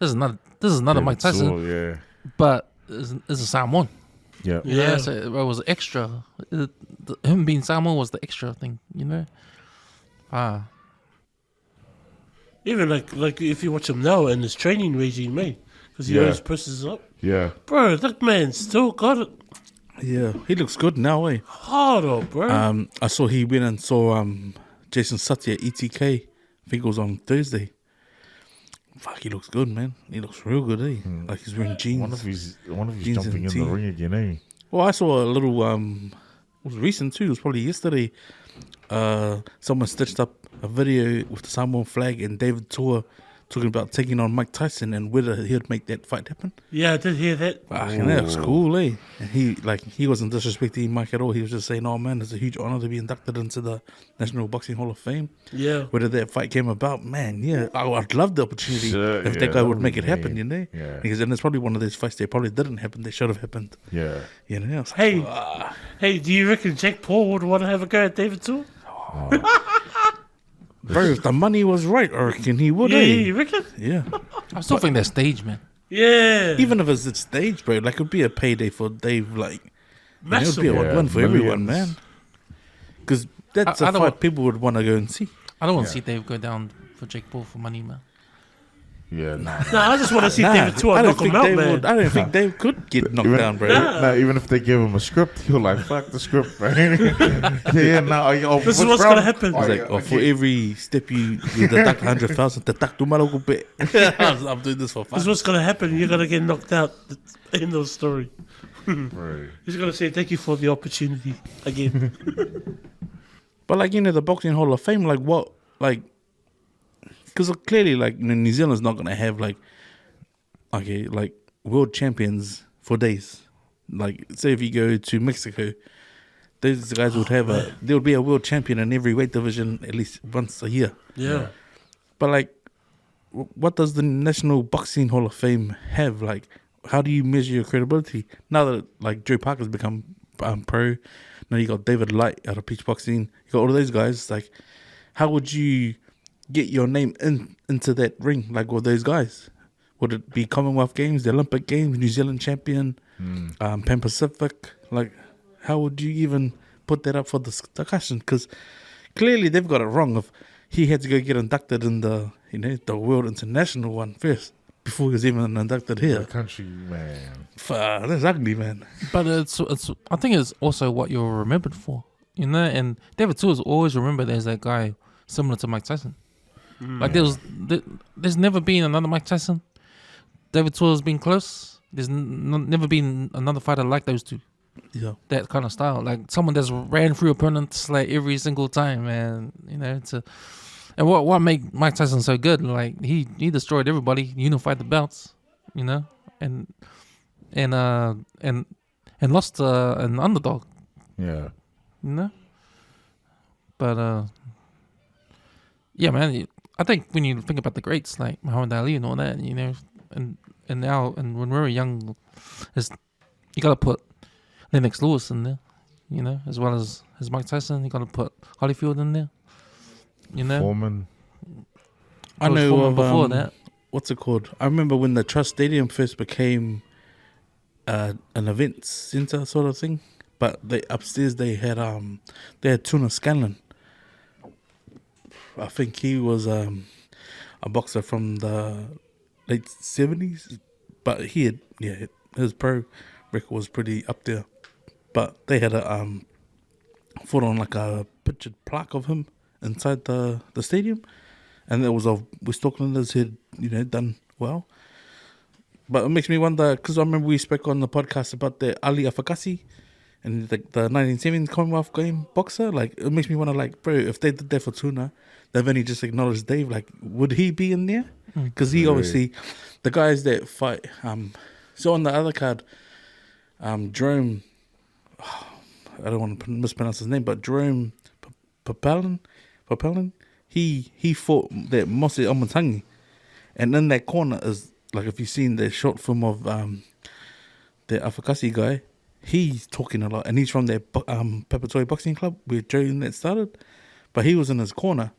This is not a Mike Tyson, yeah. but it's a Samoan. Yeah. So it was extra. Him being Samoan was the extra thing, Even like if you watch him now in his training regime, mate, because he always presses up. Yeah. Bro, that man still got it. Yeah, he looks good now, eh? Hard up, bro. I saw he went and saw Jason Sutty at ETK. I think it was on Thursday. Fuck, he looks good, man. He looks real good, eh? Like he's wearing jeans. One of his Jeans jumping and in the tee. ring again, eh? Well, I saw a little, it was recent too, it was probably yesterday. Someone stitched up a video with the Samoan flag and David Tour talking about taking on Mike Tyson and whether he'd make that fight happen. Yeah, I did hear that. And that was cool, eh? And he wasn't disrespecting Mike at all. He was just saying, oh man, it's a huge honor to be inducted into the National Boxing Hall of Fame. Yeah. Whether that fight came about, man, yeah, I'd love the opportunity if that guy would make it happen, Yeah. Because then it's probably one of those fights that probably didn't happen. They should have happened. Yeah. It's like, Hey, do you reckon Jack Paul would want to have a go at David Tour? bro, if the money was right, I reckon he would, Yeah, eh? you reckon? Yeah. I still think they're staged, man. Yeah. Even if it's stage, bro, like, it would be a payday for Dave, like, it Massive. would be a win for everyone, man. Millions. Because that's I a don't fight want- people would want to go and see. I don't want to see Dave go down for Jake Paul for money, man. Yeah, no. No, I just want to see David Tua I knock don't him think out, Dave man. would. I don't think Dave could get knocked down, bro. Even if they give him a script, he'll like, fuck the script, bro. This is what's going to happen. He's like, for every step you deduct 100,000, deduct tu malaku bit. I'm doing this for fun. This is what's going to happen. You're going to get knocked out. End of the story. Right. He's going to say, thank you for the opportunity again. But like, the Boxing Hall of Fame, like what, like, because clearly, like, New Zealand's not going to have like world champions for days. Like, say if you go to Mexico, those guys would have there would be a world champion in every weight division at least once a year. Yeah. But like, what does the National Boxing Hall of Fame have? Like, how do you measure your credibility now that like Joe Parker's become pro? Now you got David Light out of Peach Boxing. You got all of those guys. Like, how would you get your name into that ring? Like with those guys, would it be Commonwealth Games, the Olympic Games, New Zealand champion, Pan Pacific? Like, how would you even put that up for discussion? Because clearly they've got it wrong. If he had to go get inducted in the the World International one first before he was even inducted here. The country, man. That's ugly, man. But it's I think it's also what you're remembered for, And David Tua's always remembered as that guy similar to Mike Tyson. Like there's never been another Mike Tyson. David Tua's been close. There's never been another fighter like those two. Yeah. That kind of style, like someone that's ran through opponents like every single time, and and what made Mike Tyson so good? Like he destroyed everybody, unified the belts, and lost an underdog, Yeah. But yeah, man, I think when you think about the greats like Muhammad Ali and all that, and now and when we were young, you gotta put Lennox Lewis in there, as well as Mike Tyson. You got to put Holyfield in there, Foreman. I know Foreman of, before that. What's it called? I remember when the Trust Stadium first became an event center sort of thing. But upstairs they had Tuna Scanlon. I think he was a boxer from the late 70s, but his pro record was pretty up there. But they had a put on like a pictured plaque of him inside the stadium, and there was a West Aucklanders had done well. But it makes me wonder, because I remember we spoke on the podcast about the Ali Afakasi and the 1970s Commonwealth Game boxer. Like, it makes me wonder, like, bro, if they did that for Tuna, they've only just acknowledged Dave. Like, would he be in there? Because he obviously, the guys that fight. So on the other card, Jerome, I don't want to mispronounce his name, but Jerome Papelin, he fought that Mose Omatangi, and in that corner is, like, if you've seen the short film of the Afakasi guy, he's talking a lot, and he's from that Papatoi Boxing Club where Joe and that started, but he was in his corner.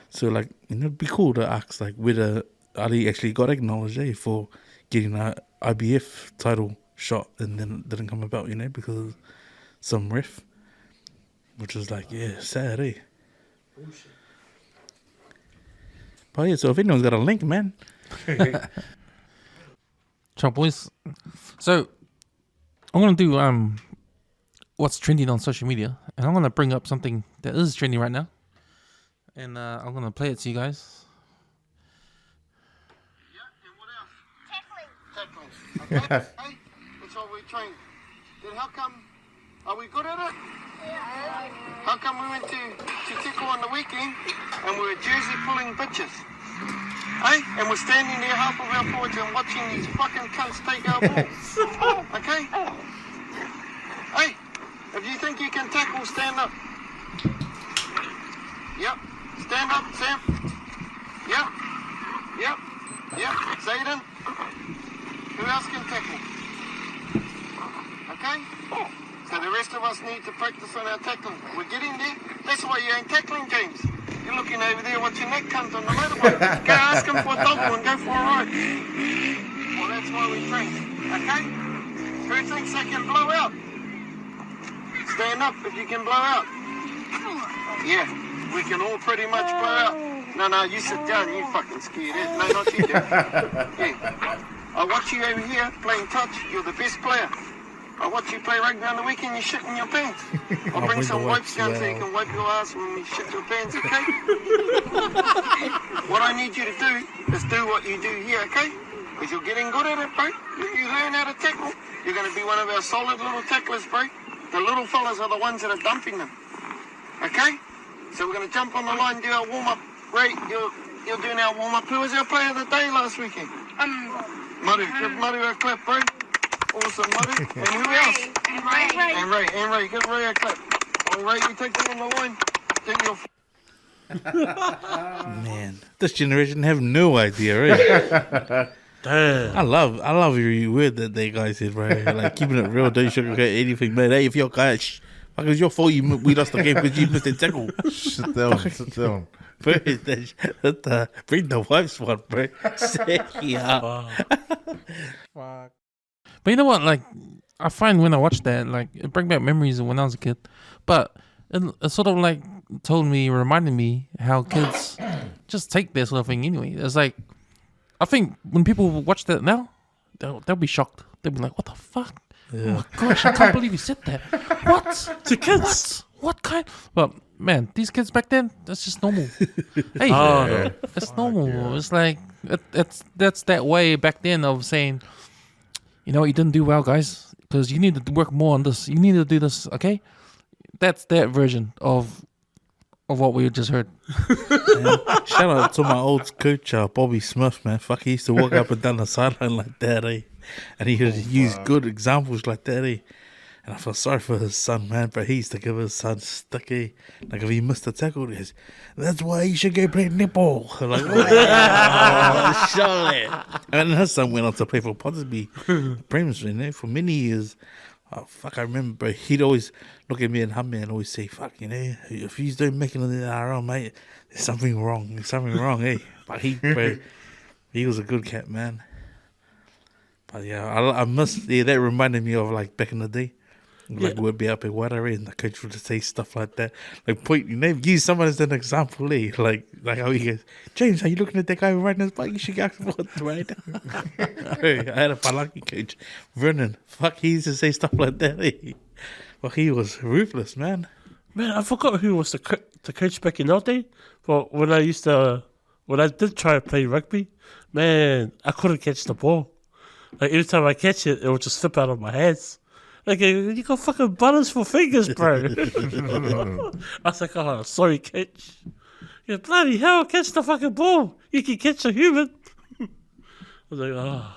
So, like, it'd be cool to ask, like, whether Ali actually got acknowledged for getting a IBF title shot and then it didn't come about, because of some ref, which is like, sad, eh? Bullshit. But yeah, so if anyone's got a link, man. Ciao, boys. So I'm gonna do what's trending on social media, and I'm gonna bring up something that is trending right now, and I'm gonna play it to you guys. Tackling. Okay? Hey, that's what we train. Then how come, are we good at it? Yeah. How come we went to tackle on the weekend and we were jersey pulling bitches? Hey? And we're standing there half of our forwards and watching these fucking cunts take our ball. Okay? Hey, if you think you can tackle, stand up. Yep. Stand up, Sam. Yep. Zayden. Who else can tackle? Okay? So the rest of us need to practice on our tackling. We're getting there. That's why you ain't tackling, James. You're looking over there watching that cunt on the motorbike. Go ask him for a double and go for a ride. Well, that's why we train. Okay? Who thinks they can blow out? Stand up if you can blow out. Yeah, we can all pretty much blow out. No, you sit down. You fucking scared. No, not you, dude. Yeah. I watch you over here playing touch. You're the best player. I watch you play rugby on the weekend. You shit in your pants. I'll bring some wipes down so you can wipe your ass when you shit your pants, okay? What I need you to do is do what you do here, okay? Because you're getting good at it, bro. You learn how to tackle. You're going to be one of our solid little tacklers, bro. The little fellas are the ones that are dumping them. Okay? So we're going to jump on the line, do our warm-up. Ray, you're doing our warm-up. Who was our player of the day last weekend? Maru. Give Maru a clap, bro. Awesome, Maru. And who else? And Ray. Give Ray a clap. All right, you take them on the line. Take your... Man, this generation have no idea, right? Damn. I love every word that they guys said, bro. Like keeping it real, don't sugarcoat anything, man. Hey, if you're guys, fuck, it's your fault we lost the game because you missed the tackle. Sit down. Bro, bring the wife's one, bro. Say yeah. But you know what? Like, I find when I watch that, like, it brings back memories of when I was a kid. But it sort of like reminded me how kids just take that sort of thing anyway. It's like, I think when people watch that now, they'll be shocked. They'll be like, "What the fuck? Yeah. Oh my gosh, I can't believe you said that. What? To kids. What kind?" Well, man, these kids back then, that's just normal. Hey, no. it's normal. Yeah. It's like that's that way back then of saying, you know, you didn't do well, guys, because you need to work more on this. You need to do this, okay? That's that version of what we just heard. Shout out to my old coach, Bobby Smith, man. Fuck, he used to walk up and down the sideline like that, eh? And he would use good examples like that, eh? And I felt sorry for his son, man, but he used to give his son stick, eh? Like if he missed a tackle, he goes, "That's why you should go play netball." I'm like, oh, surely. And his son went on to play for Pottersby Prims, you know, for many years. Oh, fuck, I remember, bro, he'd always look at me and hum me and always say, "Fuck, you know, if you don't make it in the NRL, mate, there's something wrong, eh?" But he was a good cat, man. But yeah, I must, that reminded me of like back in the day. Like we'd be up at Wateree and the coach would say stuff like that. Like point, you know, use someone as an example, eh? Like how he goes, "James, are you looking at that guy riding his bike? You should get for it, right?" I had a Palaki coach, Vernon. Fuck, he used to say stuff like that, eh? Well, he was ruthless, man. Man, I forgot who was the coach back in our day. But when I did try to play rugby, man, I couldn't catch the ball. Like every time I catch it, it would just slip out of my hands. Like, you got fucking buttons for fingers, bro. I was like, "Oh, sorry, coach." Yeah, bloody hell, catch the fucking ball. You can catch a human. I was like, "Oh."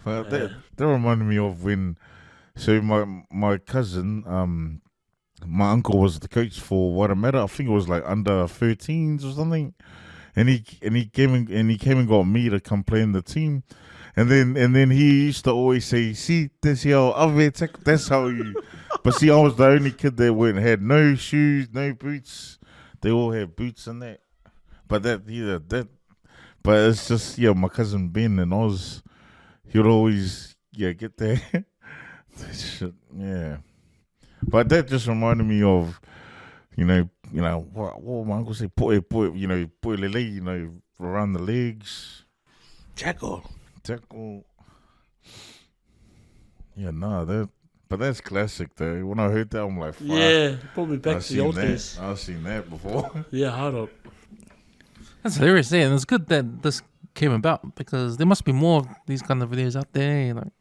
Well, that reminded me of when, so my cousin, my uncle was the coach for Wairarapa. I think it was like under 13s or something, and he came and got me to come play in the team. And then he used to always say, "See, that's how you." But see, I was the only kid that had no shoes, no boots. They all had boots and that. But but it's just my cousin Ben and Oz. He would always get there. Shit, yeah. But that just reminded me of, what my uncle said, put lele, around the legs. Jackal. Yeah, but that's classic though. When I heard that, I'm like, fuck. Yeah, put me back to the old days. I've seen that before. Yeah, hard up. That's hilarious, and it's good that this came about because there must be more of these kind of videos out there, like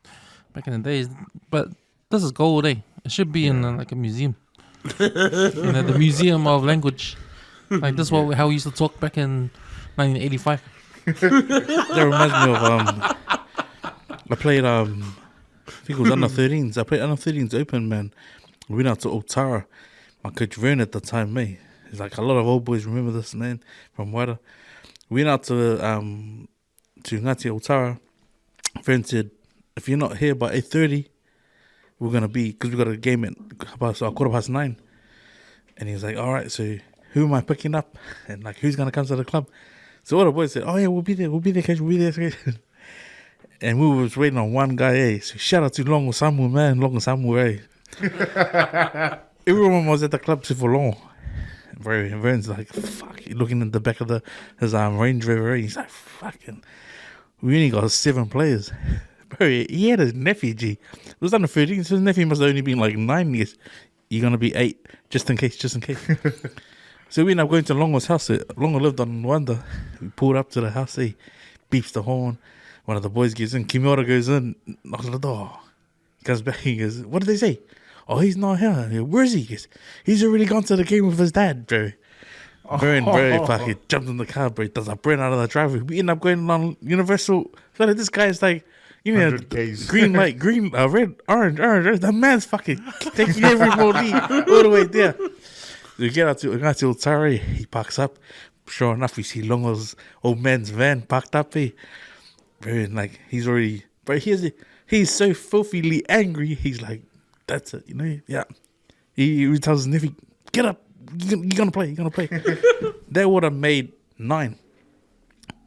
back in the days. But this is gold, eh? It should be in like a museum, the Museum of Language. Like this is how we used to talk back in 1985. That reminds me of I played I think it was under 13s. I played under 13s Open, man. We went out to Otara. My coach Vern at the time, mate. He's like, a lot of old boys remember this, man, from Waira. We went out to Ngati Otara. Vern said, "If you're not here by 8:30, we're gonna be, because we got a game at 9:15. And he was like, "All right, so who am I picking up? And like, who's gonna come to the club?" So all the boys said, "Oh yeah, we'll be there, coach, we'll be there." And we was waiting on one guy, eh? So shout out to Long Samu, man, Long Samu, eh? Everyone was at the club except for Long. Bro, Vern's like, fuck. Looking in the back of his Range Rover. He's like, fucking. We only got 7 players. Bro, he had his nephew, G. It was under 13, so his nephew must have only been like 9 years. You're going to be 8, just in case. So we ended up going to Longo's house. Longo lived on Wanda. We pulled up to the house. He beeps the horn. One of the boys gets in. Kimura goes in, knocks on the door. He comes back. He goes, what did they say? Oh, he's not here. Go, where is he? He goes, he's already gone to the game with his dad, bro. Bro, fucking jumped in the car, bro. Does a brain out of the driveway. We end up going on Universal. So like, this guy is like, you know, 100Ks. green light, green, red, orange. The man's fucking taking every more lead all the way there. We get out to Otari. He parks up. Sure enough, we see Longo's old man's van parked up here. Bro, like, he's already, bro, he's so filthily angry. He's like, that's it, you know? Yeah. He tells his nephew, get up. You're going to play. That would have made 9.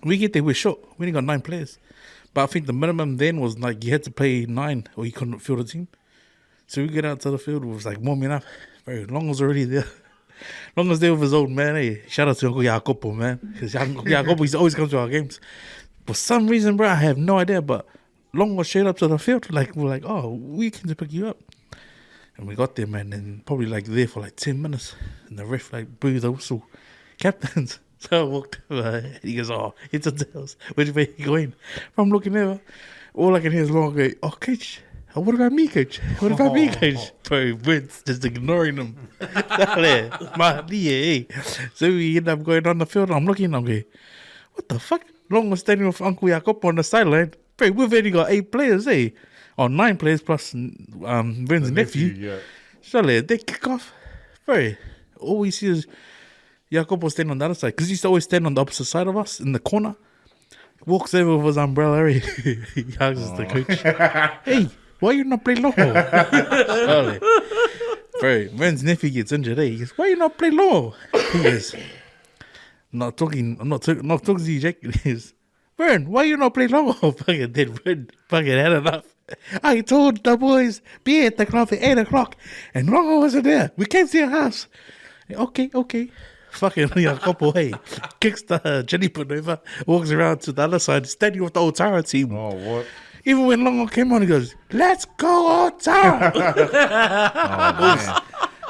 We get there, we're short. We only got 9 players. But I think the minimum then was like you had to play 9 or you couldn't field a team. So we get out to the field. It was like warming up. Bro, Longo's already there. Longo's there with his old man. Hey, shout out to Uncle Jacopo, man. Because Uncle Jacopo, he's always come to our games. For some reason, bro, I have no idea. But Longo showed up to the field. Like, we're like, oh, we can pick you up. And we got there, man, and probably like there for like 10 minutes. And the ref like blew the whistle. Captains. So I walked over and he goes, oh, it's a tails. Which way you going? I'm looking over. All I can hear is Long go, oh, coach. What about me, coach? What about me, coach? Bro, Vince just ignoring him. So we end up going on the field. I'm looking, I'm going, what the fuck? Long was standing with Uncle Jacob on the sideline. Bro, we've only got 8 players, eh? Or 9 players plus Vince's nephew. Yeah. So they kick off. Bro, all we see is Jacob was standing on the other side because he used to always stand on the opposite side of us in the corner. Walks over with his umbrella. He hugs the coach. Hey, why you not play local? Bro, Vince's nephew gets injured. He goes, why you not play low? He goes, I'm not talking to you, Jack. He goes, Vern, why you not play low? Fucking then Vern fucking had enough. I told the boys, be at the club at 8 o'clock, and Longo wasn't there. We can't see a house. Okay. Fucking Jacopo, hey, kicks the Jenny put over, walks around to the other side, standing with the Otara team. Oh, what? Even when Longo came on, he goes, let's go Otara!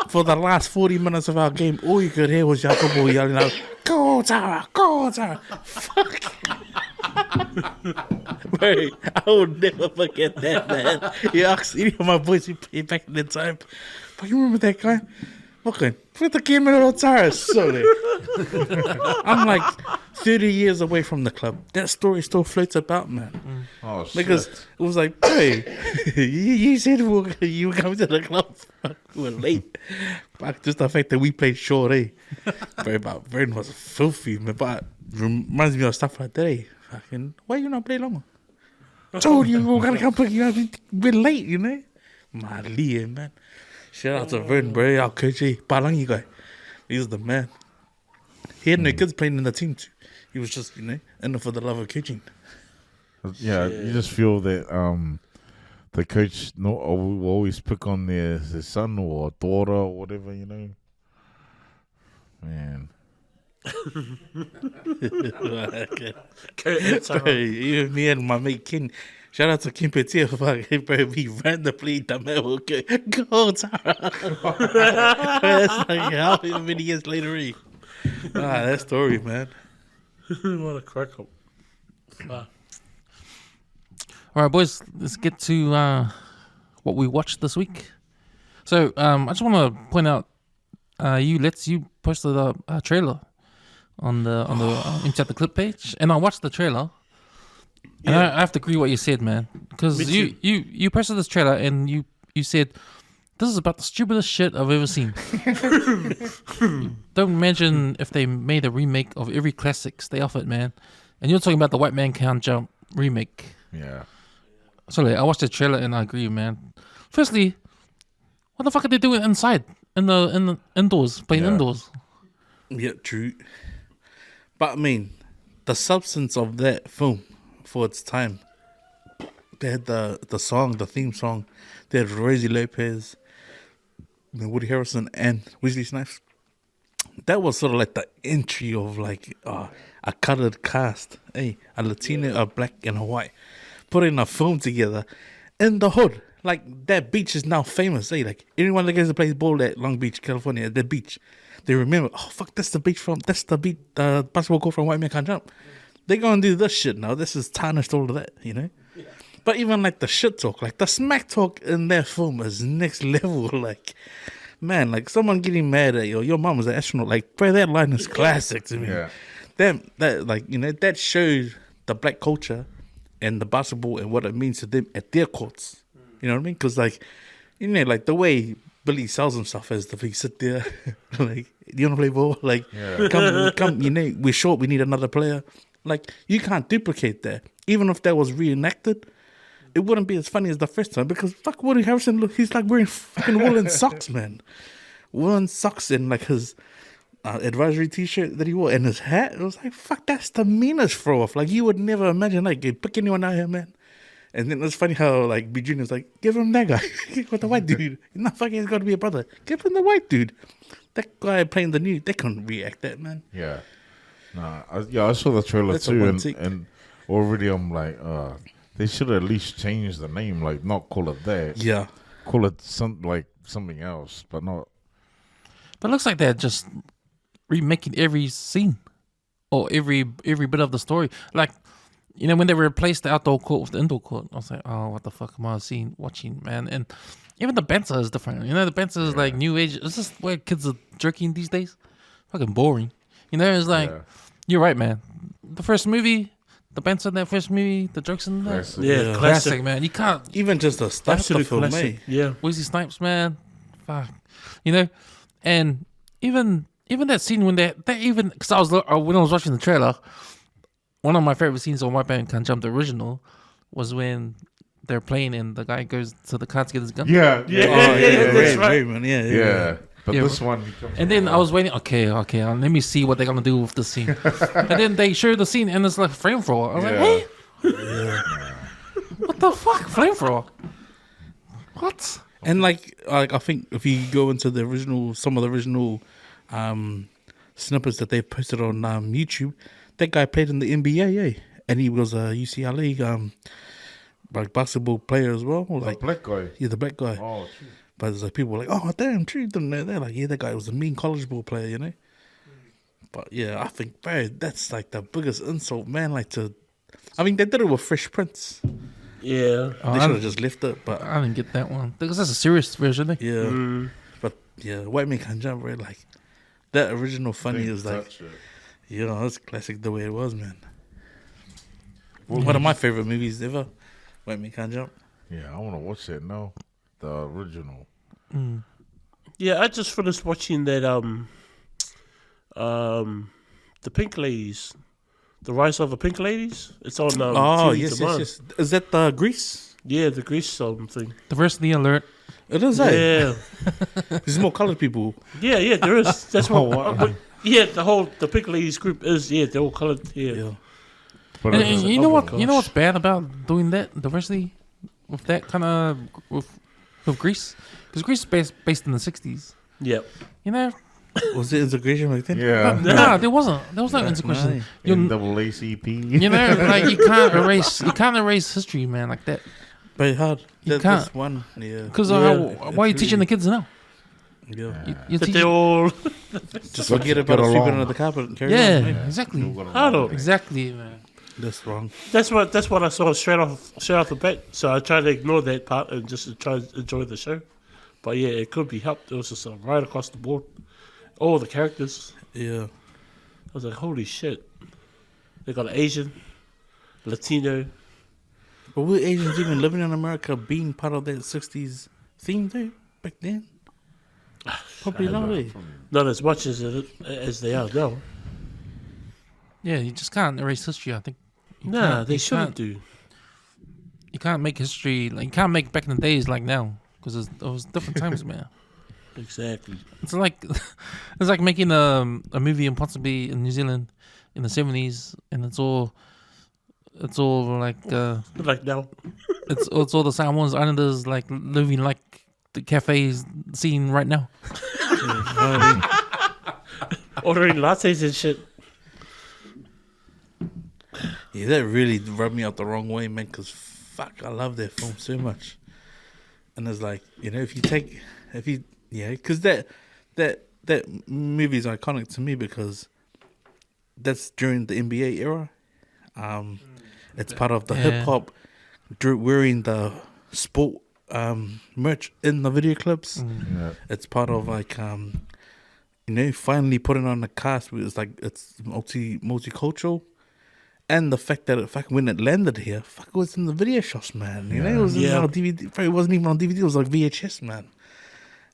For the last 40 minutes of our game, all you could hear was Jacopo yelling out, go Otara! Fuck! Bro, I will never forget that, man. He asked any of my boys who played back in the time, but you remember that guy? Okay, put the game in Otara, sorry. I'm like 30 years away from the club. That story still floats about, man. Oh, shit. Because it was like, hey, you said you were coming to the club. We were late. But just the fact that we played short, eh? But Vern was filthy, man. But reminds me of stuff like that, eh? Fucking, why you not play longer? Told you we were going to come pick you up. We're late, you know? Mali, man. Shout out to Vern, bro. Our coach, Palangi guy. He was the man. He had no kids playing in the team, too. He was just, you know, in it for the love of coaching. Yeah, you just feel that the coach will always pick on their son or daughter or whatever, you know. Man. Bro, even me and my mate Ken. Shout out to Kim Petit, bro. We randomly the man will go Tara. That's like how many years later? That story, man. What a crack up. Wow. All right, boys, let's get to what we watched this week. So I just want to point out, you posted a trailer on the Inside the Clip page, and I watched the trailer, and I have to agree with what you said, man, because you posted this trailer and you said this is about the stupidest shit I've ever seen. Don't imagine if they made a remake of every classic. Stay off it, man. And you're talking about the White Man Can't Jump remake. Yeah. Sorry, I watched the trailer and I agree, man. Firstly, what the fuck are they doing inside? In the indoors, playing indoors. Yeah, true. But I mean, the substance of that film for its time. They had the song, the theme song. They had Rosie Lopez, Woody Harrelson, and Wesley Snipes. that was sort of like the entry of like a colored cast, a Latino, a black, and a white, putting a film together in the hood. Like that beach is now famous. Like anyone that goes to play ball at Long Beach, California, at the beach, they remember. Oh fuck, that's the beach, basketball court from White Man Can't Jump. They gonna do this shit now. This is tarnished all of that, you know. Yeah. But even like the shit talk, like the smack talk in that film is next level. Like, man, like someone getting mad at your mom was an astronaut. Like, bro, that line is classic to me. Yeah. That like, you know, that shows the black culture and the basketball and what it means to them at their courts. You know what I mean? Because like, you know, like the way Billy sells himself as the he sit there, like, you want to play ball? Like, come, you know, we're short, we need another player. Like, you can't duplicate that. Even if that was reenacted, it wouldn't be as funny as the first time because fuck Woody Harrelson, look, he's like wearing fucking woolen socks, man. Woolen socks and like his advisory t-shirt that he wore and his hat. It was like, fuck, that's the meanest throw off. Like, you would never imagine, like, you pick anyone out here, man. And then it's funny how, like, B. Junior's like, give him that guy. With the white dude. He's not fucking, he's got to be a brother. Give him the white dude. That guy playing the new, they couldn't react that, man. Yeah. Nah, I saw the trailer That's too, and already I'm like, they should at least change the name, like not call it that. Yeah. Call it something else, but not. But it looks like they're just remaking every scene or every bit of the story. Like, you know, when they replaced the outdoor court with the indoor court, I was like, oh, what the fuck am I watching, man? And even the banter is different. You know, the banter is like new age. It's just where kids are jerking these days. Fucking boring. You know, it's like, you're right, man. The first movie, the banter in that first movie, the jokes in that. Classic. Yeah, Classic, man. You can't. Even just the stuff the Absolute film classic. made. Yeah. Wesley Snipes, man. Fuck. You know, and even that scene when because when I was watching the trailer, one of my favorite scenes on White Man Can't Jump, the original, was when they're playing and the guy goes to the car to get his gun. Yeah. That's right. Man. Yeah. But Yeah. this one. And then I was waiting. Okay, let me see what they're gonna do with the scene. And then they show the scene and it's like flamethrower. I was like, hey, what the fuck, flamethrower? What? And like I think if you go into some of the original snippets that they posted on YouTube, that guy played in the NBA, and he was a UCLA like basketball player as well. Like black guy. Yeah, the black guy. Oh, true. But there's like people were like, oh damn, true, didn't know that. Like, yeah, that guy was a mean college ball player, you know. But yeah, I think, bro, that's like the biggest insult, man. Like I mean, they did it with Fresh Prince. Yeah. They should have just left it, but I didn't get that one because that's a serious version. yeah. But yeah, White Man Can't Jump, bro. Like that original funny is like, you know, it's classic the way it was, man. One of my favorite movies ever, White Man Can't Jump. Yeah, I want to watch that now. The original. Yeah, I just finished watching that the Pink Ladies. The Rise of the Pink Ladies. It's on Oh, TV yes. tomorrow. Is that the Grease? Yeah, the Grease thing. Diversity alert. It is, eh? Yeah. There's more colored people. Yeah, there is. That's what. Yeah, the Pink Ladies group is. Yeah, they're all colored. Yeah. But And, it's- you know what? gosh. You know what's bad about doing that diversity with that kind of with Greece? Because Greece is based in the '60s. Yeah. You know, Was it integration back then? yeah. nah, there wasn't. There was no integration. You NAACP. you know, like you can't erase history, man, like that. Very hard. You That's can't. one. Yeah. Because Yeah, why are you teaching the kids now? Yeah. You're But teaching. they all. Just forget about get it, sweep it along. under the carpet and carry Yeah, on. Right? exactly, I don't. exactly, man. That's wrong. That's what I saw straight off the bat. So I tried to ignore that part and just try to enjoy the show. But yeah, it could be helped. It was just right across the board. All the characters. Yeah. I was like, holy shit. They got an Asian, Latino. But were Asians even living in America being part of that 60s theme though, back then? Probably not, eh? Not as much as they are now. Yeah, you just can't erase history. I think. You Nah, can't- they you shouldn't can't- do. You can't make history like you can't make back in the days like now because it was different times, man. Exactly. It's like making a movie in possibly in New Zealand in the '70s, and it's all like Like now. it's all the Samoans Islanders like living like the cafes scene right now. Ordering lattes and shit. Yeah, that really rubbed me out the wrong way, man. Because fuck, I love that film so much. And it's like, you know, because that movie is iconic to me because that's during the NBA era. It's part of the hip hop, wearing the sport merch in the video clips. Yeah. It's part of like you know, finally putting on the cast. It's like it's multicultural. And the fact that when it landed here, it was in the video shops, man. You know, it was on DVD. Probably wasn't even on DVD. It was like VHS, man.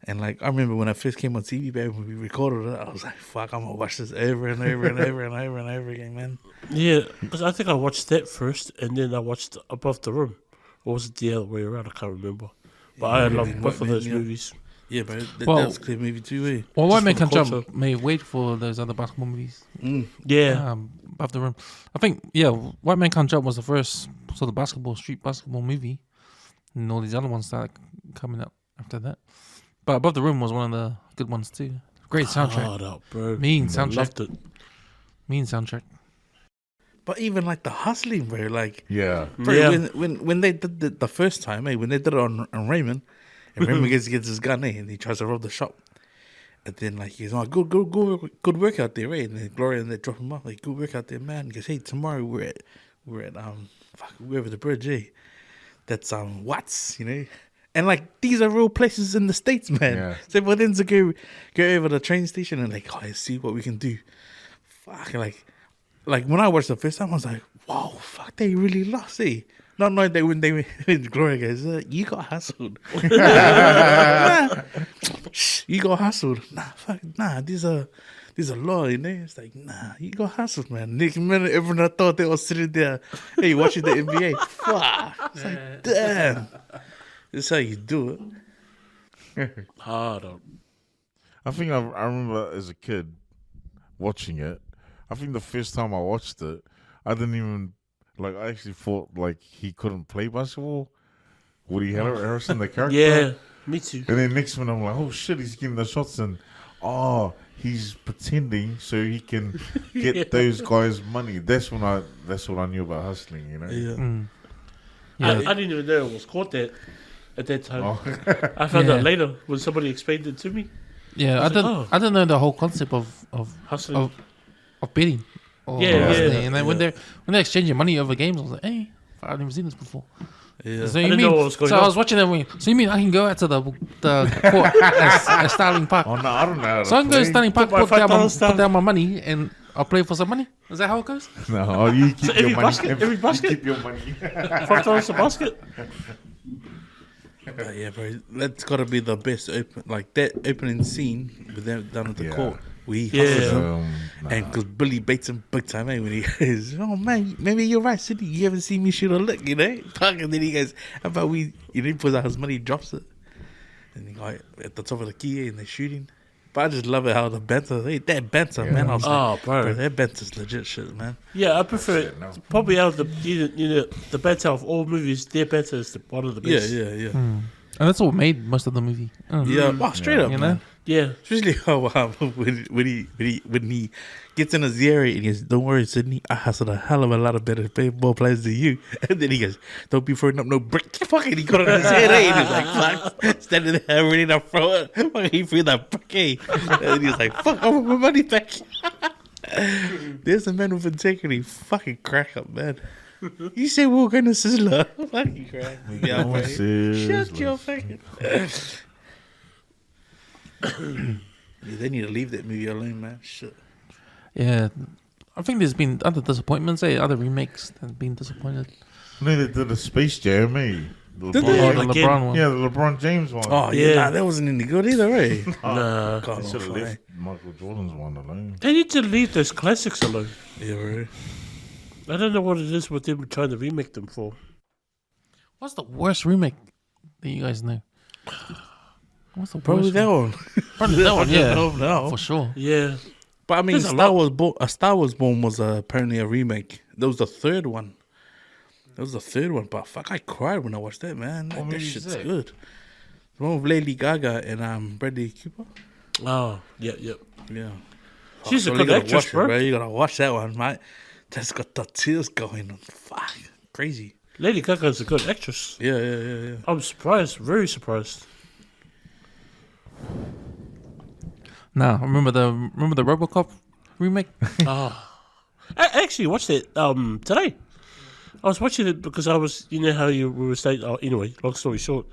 And like I remember when I first came on TV, baby, when we recorded it, I was like, "Fuck, I'm gonna watch this over and over and over and over and over again, man." Yeah, because I think I watched that first, and then I watched Above the Rim. Or was it the other way around? I can't remember. But I love both of those movies. Yeah, but that Well- was a clear movie too, eh? Well, White Just Man for Can't the Jump culture. may wait for those other basketball movies. Yeah. Above the Rim. I think, yeah, White Man Can't Jump was the first sort of street basketball movie. And all these other ones started coming up after that. But Above the Rim was one of the good ones too. Great soundtrack. Hard out, bro. Mean I soundtrack. loved it. Mean soundtrack. But even like the hustling, bro, like Yeah. bro, Yeah. when they did it the first time, when they did it on Raymond, and Raymond gets his gun, and he tries to rob the shop. And then like he's like, good work out there, right? And then Gloria and they drop him off, like, good work out there, man. He goes, hey, tomorrow we're at we're over the bridge, eh? That's Watts, you know. And like these are real places in the States, man. Yeah. So for them to go over the train station and like, I see what we can do. Fuck, like when I watched the first time, I was like, wow, fuck, they really lost, eh? Not knowing that when Gloria goes, you got hustled. Nah. Shh, you got hustled. Nah, these are law, you know? It's like, nah, you got hustled, man. Next minute, everyone thought they were sitting there, hey, watching the NBA. Fuck. It's like, damn. This is how you do it. Hard out. I think I remember as a kid watching it. I think the first time I watched it, I didn't even I actually thought like he couldn't play basketball. Woody Harrelson, the character. Yeah, me too. And then next minute I'm like, oh shit, he's getting the shots and he's pretending so he can get those guys money. That's what I knew about hustling, you know. Yeah. Yeah. I didn't even know it was called that at that time. Oh. I found Yeah. out later when somebody explained it to me. Yeah, I was like, didn't. oh. I didn't know the whole concept of Hustling. bidding. Or Yeah, hustling. yeah. And then when they're exchanging money over games, I was like, hey, I've never seen this before. Yeah. So I you didn't mean? know what was going So on. I was watching that. So you mean I can go out to the court at Starling Park? Oh no, I don't know how to So I can go to play. Starling Park, Put my put down my money, and I'll play for some money. Is that how it goes? No, you keep So your every money. basket- every basket? You keep your money. $5 a basket. But yeah, bro, that's got to be the best opening scene with them down at the Yeah. court. We Yeah. hustled him. Nah. And because Billy baits him big time, when he goes, oh man, maybe you're right, Sidney. You haven't seen me shoot a lick, you know? Fuck, and then he goes, how about he pulls out his money, drops it. And he got at the top of the key and they're shooting. But I just love it how the banter, that banter, man. I was Oh, like, bro. that banter's legit shit, man. Yeah, I prefer it. no. Probably out of the better of all movies, their better is one of the best. Yeah. And that's what made most of the movie. Yeah, oh, straight up, You man. know? Yeah. Especially how when he gets in his area and he goes, don't worry, Sydney, I hustled a hell of a lot of better baseball players than you. And then he goes, don't be throwing up no brick. Fucking he got it in his head, eh? And he's like, fuck, standing there ready to throw it. Fucking he threw that brick, eh? And then he's like, fuck, I want my money back. There's a man with integrity. Fucking crack up, man. You say we're going to Sizzler. Fucking crack. Yeah, going man. Sizzler. Shut your fucking... Yeah, they need to leave that movie alone, man. Shit. Yeah. I think there's been other disappointments, other remakes that have been disappointed. No, they did a Space Jam, eh? The Did Oh, they? the Again. LeBron one. Yeah, the LeBron James one. Oh, yeah, Yeah. nah, that wasn't any good either, eh? Nah. God, They should have no, left Michael Jordan's one alone. They need to leave those classics alone. Yeah, bro. I don't know what it is what they were trying to remake them for. What's the worst remake that you guys know? What's the Probably worst that one? one. Probably that one, yeah. No. For sure. Yeah. But I mean, There's a Star Wars Born was apparently a remake. That was the third one. But fuck, I cried when I watched that, man. That movie shit's is that? good. The one with Lady Gaga and Bradley Cooper. Oh, yeah. Yeah. She's a you good gotta actress, watch bro. it, bro. You gotta watch that one, mate. That's got the tears going on. Fuck, crazy. Lady Gaga's a good actress. Yeah. I'm surprised, very surprised. Nah, remember the RoboCop remake? I actually watched it today. I was watching it because I was, you know how we were saying, anyway, long story short,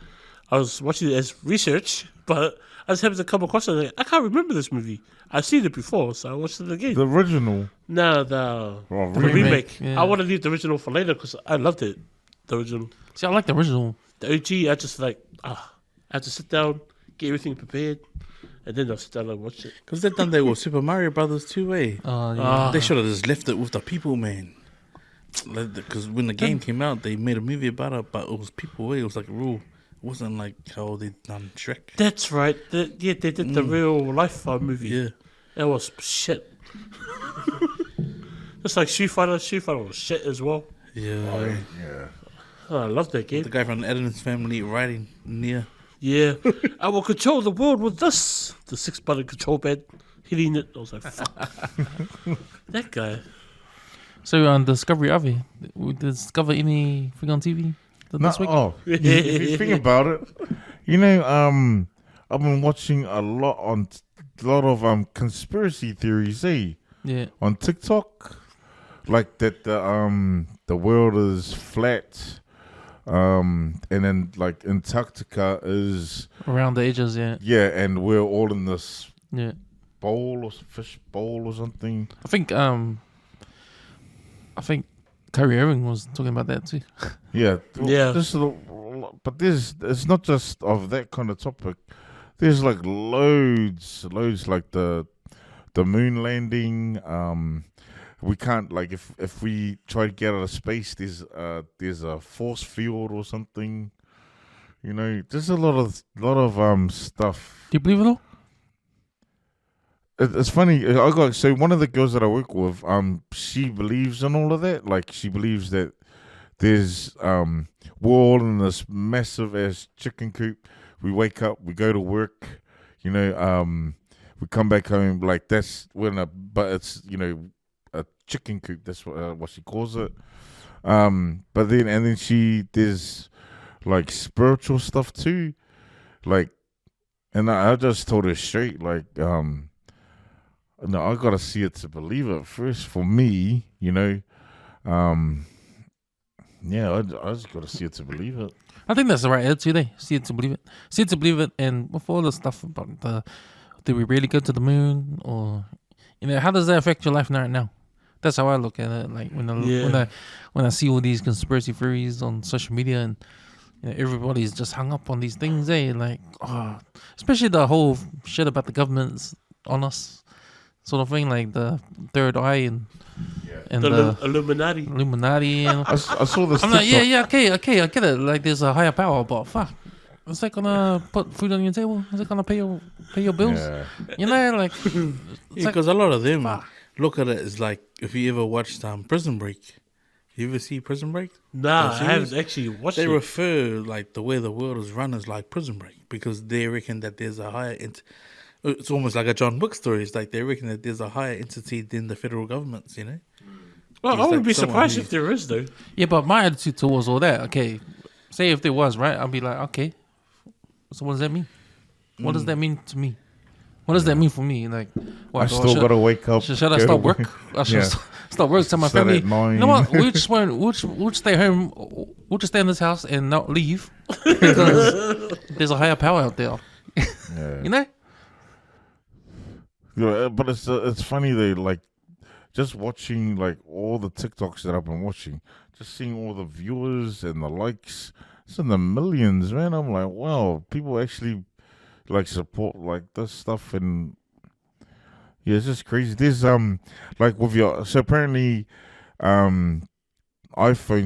I was watching it as research, but I just happened to come across it. Like, I can't remember this movie. I've seen it before, so I watched it again. The original. No, the remake, remake. yeah. I want to leave the original for later because I loved it. The original. See, I like the original. The OG, I just I had to sit down, get everything prepared, and then I'll sit down and watch it. Because they've done that with Super Mario Brothers too, eh? Yeah. They should have just left it with the people, man. Because when the game came out, they made a movie about it, but it was people, eh? It was like real. It wasn't like how they done Shrek. That's right. They did the real life movie. Yeah. It was shit. Just like Street Fighter was shit as well. Yeah. Yeah. Oh, I love that game. The guy from the Addams Family riding near. Yeah. I will control the world with this. The 6-button control pad. Hitting it. I was like, fuck. That guy. So on Discovery Avi, we discover anything on TV this week? If you think about it, you know, I've been watching a lot of conspiracy theories, Yeah. on TikTok, like that the world is flat, and then like Antarctica is Around the edges, yeah. and we're all in this Yeah. bowl or fish bowl or something. I think Kyrie Irving was talking about that too. Yeah, Yeah. But it's not just of that kind of topic. There's like loads like the moon landing. We can't, like, if we try to get out of space, there's a force field or something. You know, there's a lot of stuff. Do you believe it all? It's funny. So one of the girls that I work with, she believes in all of that. Like, she believes that there's we're all in this massive ass chicken coop. We wake up, we go to work, you know, we come back home, like that's but it's, you know, a chicken coop. That's what she calls it. But then there's like spiritual stuff too, like, and I just told her straight, like, no, I gotta see it to believe it first for me, you know. Yeah, I just gotta see it to believe it. I think that's the right attitude, eh? See it to believe it. See it to believe it, and with all the stuff about did we really go to the moon, or, you know, how does that affect your life right now? That's how I look at it. Like when I see all these conspiracy theories on social media, and, you know, everybody's just hung up on these things, eh? Like, especially the whole shit about the government's on us, sort of thing, like the third eye and The Illuminati. Illuminati. And I saw this. I'm like, TikTok. yeah, okay, I get it. Like, there's a higher power, but fuck, is that gonna put food on your table? Is it gonna pay your bills? Yeah. You know, like, Yeah, because a lot of them look at it as like, if you ever watched Prison Break. You ever see Prison Break? Nah, The I series? haven't actually watched They it. refer like the way the world is run as like Prison Break, because they reckon that there's a higher. It's almost like a John Wick story. It's like they reckon that there's a higher entity than the federal governments. You know. Well, It's I wouldn't like be someone surprised who- if there is, though. yeah, but my attitude towards all that, okay, say if there was, right, I'll be like, okay, so what does that mean? What does that mean to me? What does that mean for me? Like, what, I still gotta wake up. Should I go start to work? I should Yeah. start work. Tell my Start family, at 9. you know what? We'll stay home. We'll just stay in this house and not leave because there's a higher power out there. Yeah. You know? Yeah, but it's funny though, like, just watching like all the TikToks that I've been watching, just seeing all the viewers and the likes, it's in the millions, man. I'm like, wow, people actually like support like this stuff, and yeah, it's just crazy. There's like with your, so apparently iPhone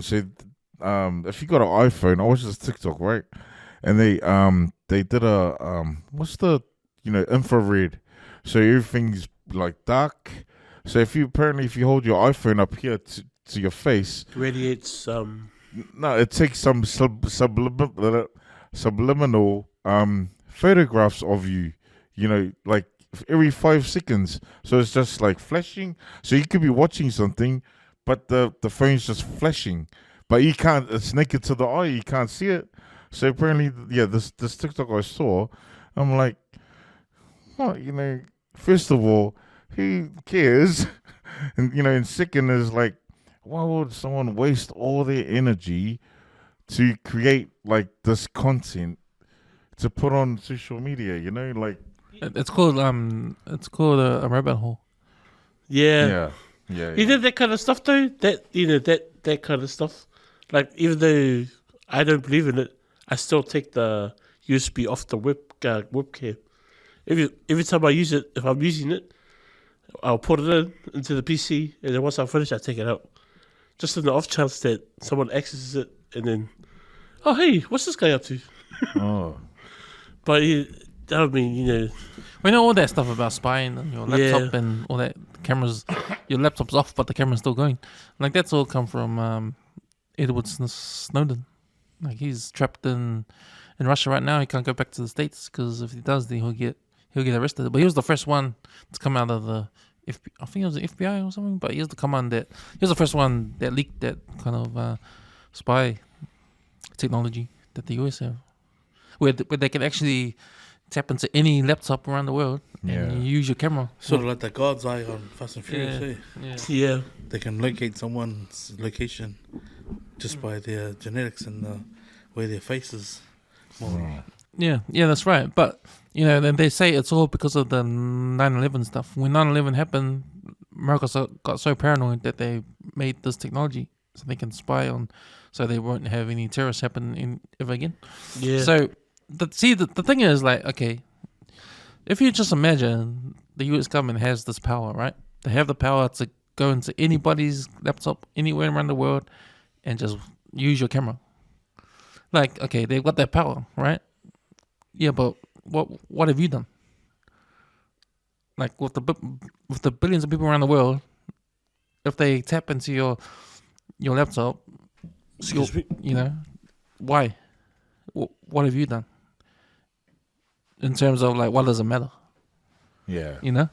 said if you got an iPhone, I watched this TikTok, right, and they did a what's the, you know, infrared, so everything's like dark. So if you hold your iPhone up here to your face, Radiates. no, it takes some subliminal photographs of you. You know, like every 5 seconds. So it's just like flashing. So you could be watching something, but the phone's just flashing. But you can't, it's naked to the eye, you can't see it. So apparently, yeah, this TikTok I saw, I'm like, what, first of all, who cares? And second is like, why would someone waste all their energy to create like this content to put on social media? Like, It's called a rabbit hole. Yeah. yeah. You know that kind of stuff though. That kind of stuff. Like even though I don't believe in it, I still take the USB off the webcam. Every time I use it, if I'm using it, I'll put it into the PC, and then once I finish, I take it out. Just in the off chance that someone accesses it, and then, oh hey, what's this guy up to? Oh, But I mean, We know all that stuff about spying on your laptop and all that. Cameras, your laptop's off, but the camera's still going. Like that's all come from Edward Snowden. Like he's trapped in Russia right now. He can't go back to the States because if he does, then he'll get arrested. But he was the first one to come out of the I think it was the FBI or something. But he was the first one that leaked that kind of spy technology that the US have, where they can actually tap into any laptop around the world and you use your camera. Sort of like the God's eye on Fast and Furious. yeah. They can locate someone's location just by their genetics and the way their face is. Yeah, that's right. But then they say it's all because of the 9/11 stuff. When 9/11 happened, America got so paranoid that they made this technology so they can spy on, so they won't have any terrorists happen ever again. Yeah. So, the thing is, like, okay, if you just imagine the US government has this power, right? They have the power to go into anybody's laptop anywhere around the world and just use your camera. Like, okay, they've got that power, right? Yeah, but what have you done? Like with the billions of people around the world, if they tap into your laptop, why? What have you done? In terms of like, what does it matter? yeah.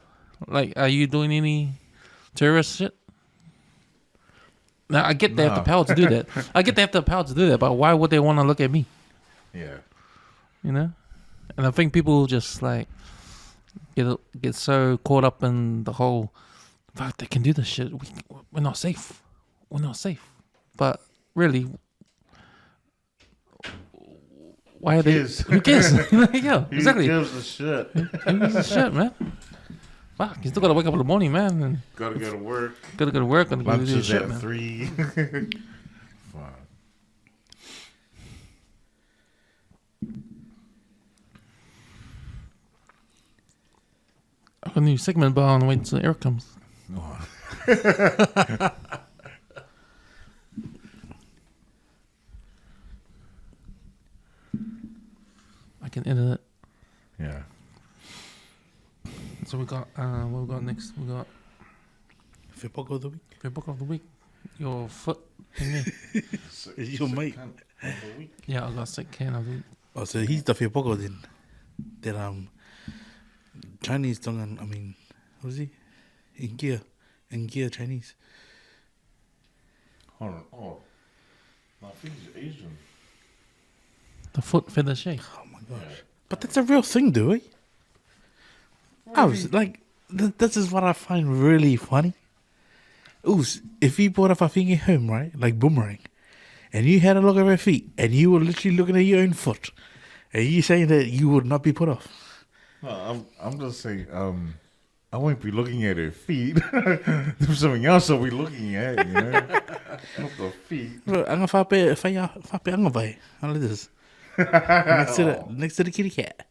Like, are you doing any terrorist shit? Now I get they have the power to do that. I get they have the power to do that, but why would they want to look at me? Yeah. And I think people just like get so caught up in the whole, fuck, they can do this shit. We're not safe. We're not safe. But really, why are they? Who cares? Yeah, exactly. Who gives a shit? Who gives a shit, man? Fuck, you still gotta wake up in the morning, man. And Gotta go to work. gotta go to work and Lunch do is shit, at man. 3. Fine. I got a new segment, but on the way till air comes. I can edit it. Yeah. So we got what we got next? We got Fipoko of the week. your book of the week. Your foot thing there. Is your mate. Yeah, I got sick can of the week. Oh, so he's the Fipoko then. That Chinese tongue. I mean, what is he? In gear Chinese. Hold on. Oh. I think he's Asian. The foot feather shake. Oh my gosh! But that's a real thing, do we? I was like, this is what I find really funny. Ooh, if you brought up a finger home, right, like boomerang, and you had a look at her feet, and you were literally looking at your own foot, and you saying that you would not be put off. No, I'm just saying, I won't be looking at her feet. There's something else I'll be looking at, Not the feet. Bro, I'm gonna fape anga vai. How like this? Next to the kitty cat.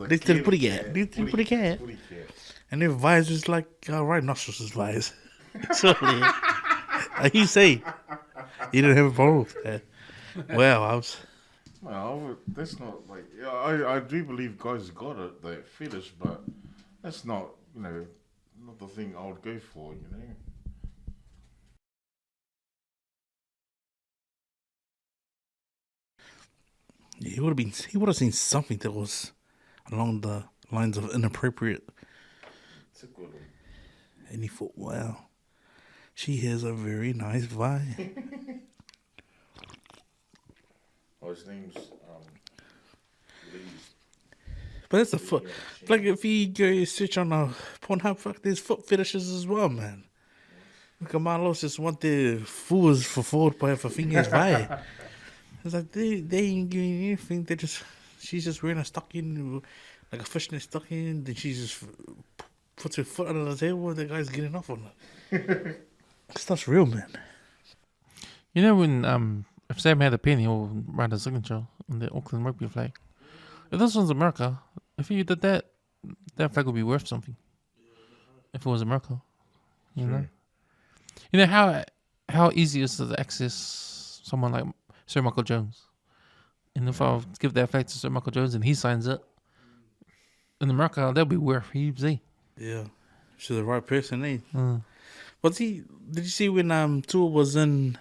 Next to the putty cat. Next to the putty cat. And their visors like rhinoceros' visors. Sorry. Like you say, you didn't have a problem with that. Well, I was. No, that's not like. Yeah, I do believe guys got it, that fetish, but that's not, not the thing I would go for, Yeah, he would have seen something that was along the lines of inappropriate. It's a good one. And he thought, wow, she has a very nice vibe. Oh, his name's Lee. But that's a foot. Like if you go search on Pornhub, fuck, there's foot fetishes as well, man. Look at Marlos just want their fours for forward by for fingers vai. It's like they ain't doing anything. She's just wearing a stocking, like a fishnet stocking. Then she just puts her foot under the table and the guy's getting off on it. Stuff's real, man. You know when if Sam had a pen, he'll write a signature on the Auckland rugby flag. If this was America, if he did that, that flag would be worth something. If it was America, you know. You know how easy it is to access someone like Sir Michael Jones. And if I give that flag to Sir Michael Jones and he signs it, in America, that'll be worth heaps, eh? Yeah, she's the right person, eh? Did you see when Tua was in?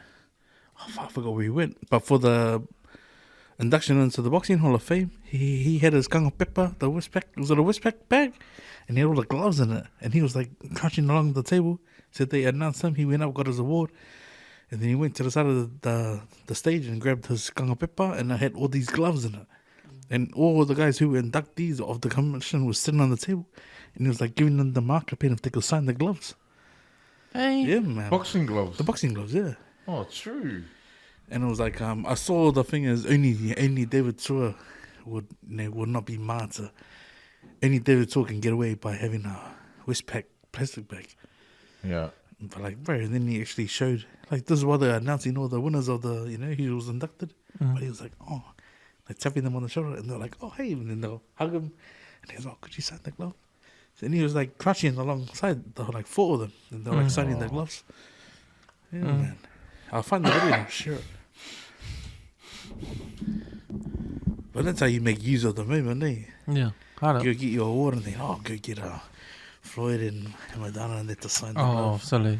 I forgot where he went, but for the induction into the Boxing Hall of Fame, he had his kanga pepper, the Westpac, was it a Westpac bag? And he had all the gloves in it, and he was like crunching along the table. Said they announced him, he went up, got his award, and then he went to the side of the stage and grabbed his kanga pepper, and it had all these gloves in it. And all the guys who were inductees of the commission was sitting on the table, and he was like giving them the marker pen if they could sign the gloves. Hey. Yeah, man. Boxing gloves. The boxing gloves, yeah. Oh, true. And it was like, I saw the thing is only David Tua would not be mad. Only David Tua can get away by having a Westpac plastic bag. Yeah. But like, bro, and then he actually showed, like, this is why they're announcing all the winners of the, who was inducted. But he was like, oh, like tapping them on the shoulder, and they're like, oh, hey, and then they'll hug him, and he was like, oh, could you sign the glove? And he was like crushing alongside the like four of them, and they're like signing their gloves. Yeah, man. I'll find the video and share it. But that's how you make use of the moment, eh? Yeah, hard up. Go get your award and then, go get Floyd and Madonna and let to sign the Oh, glove. sorry.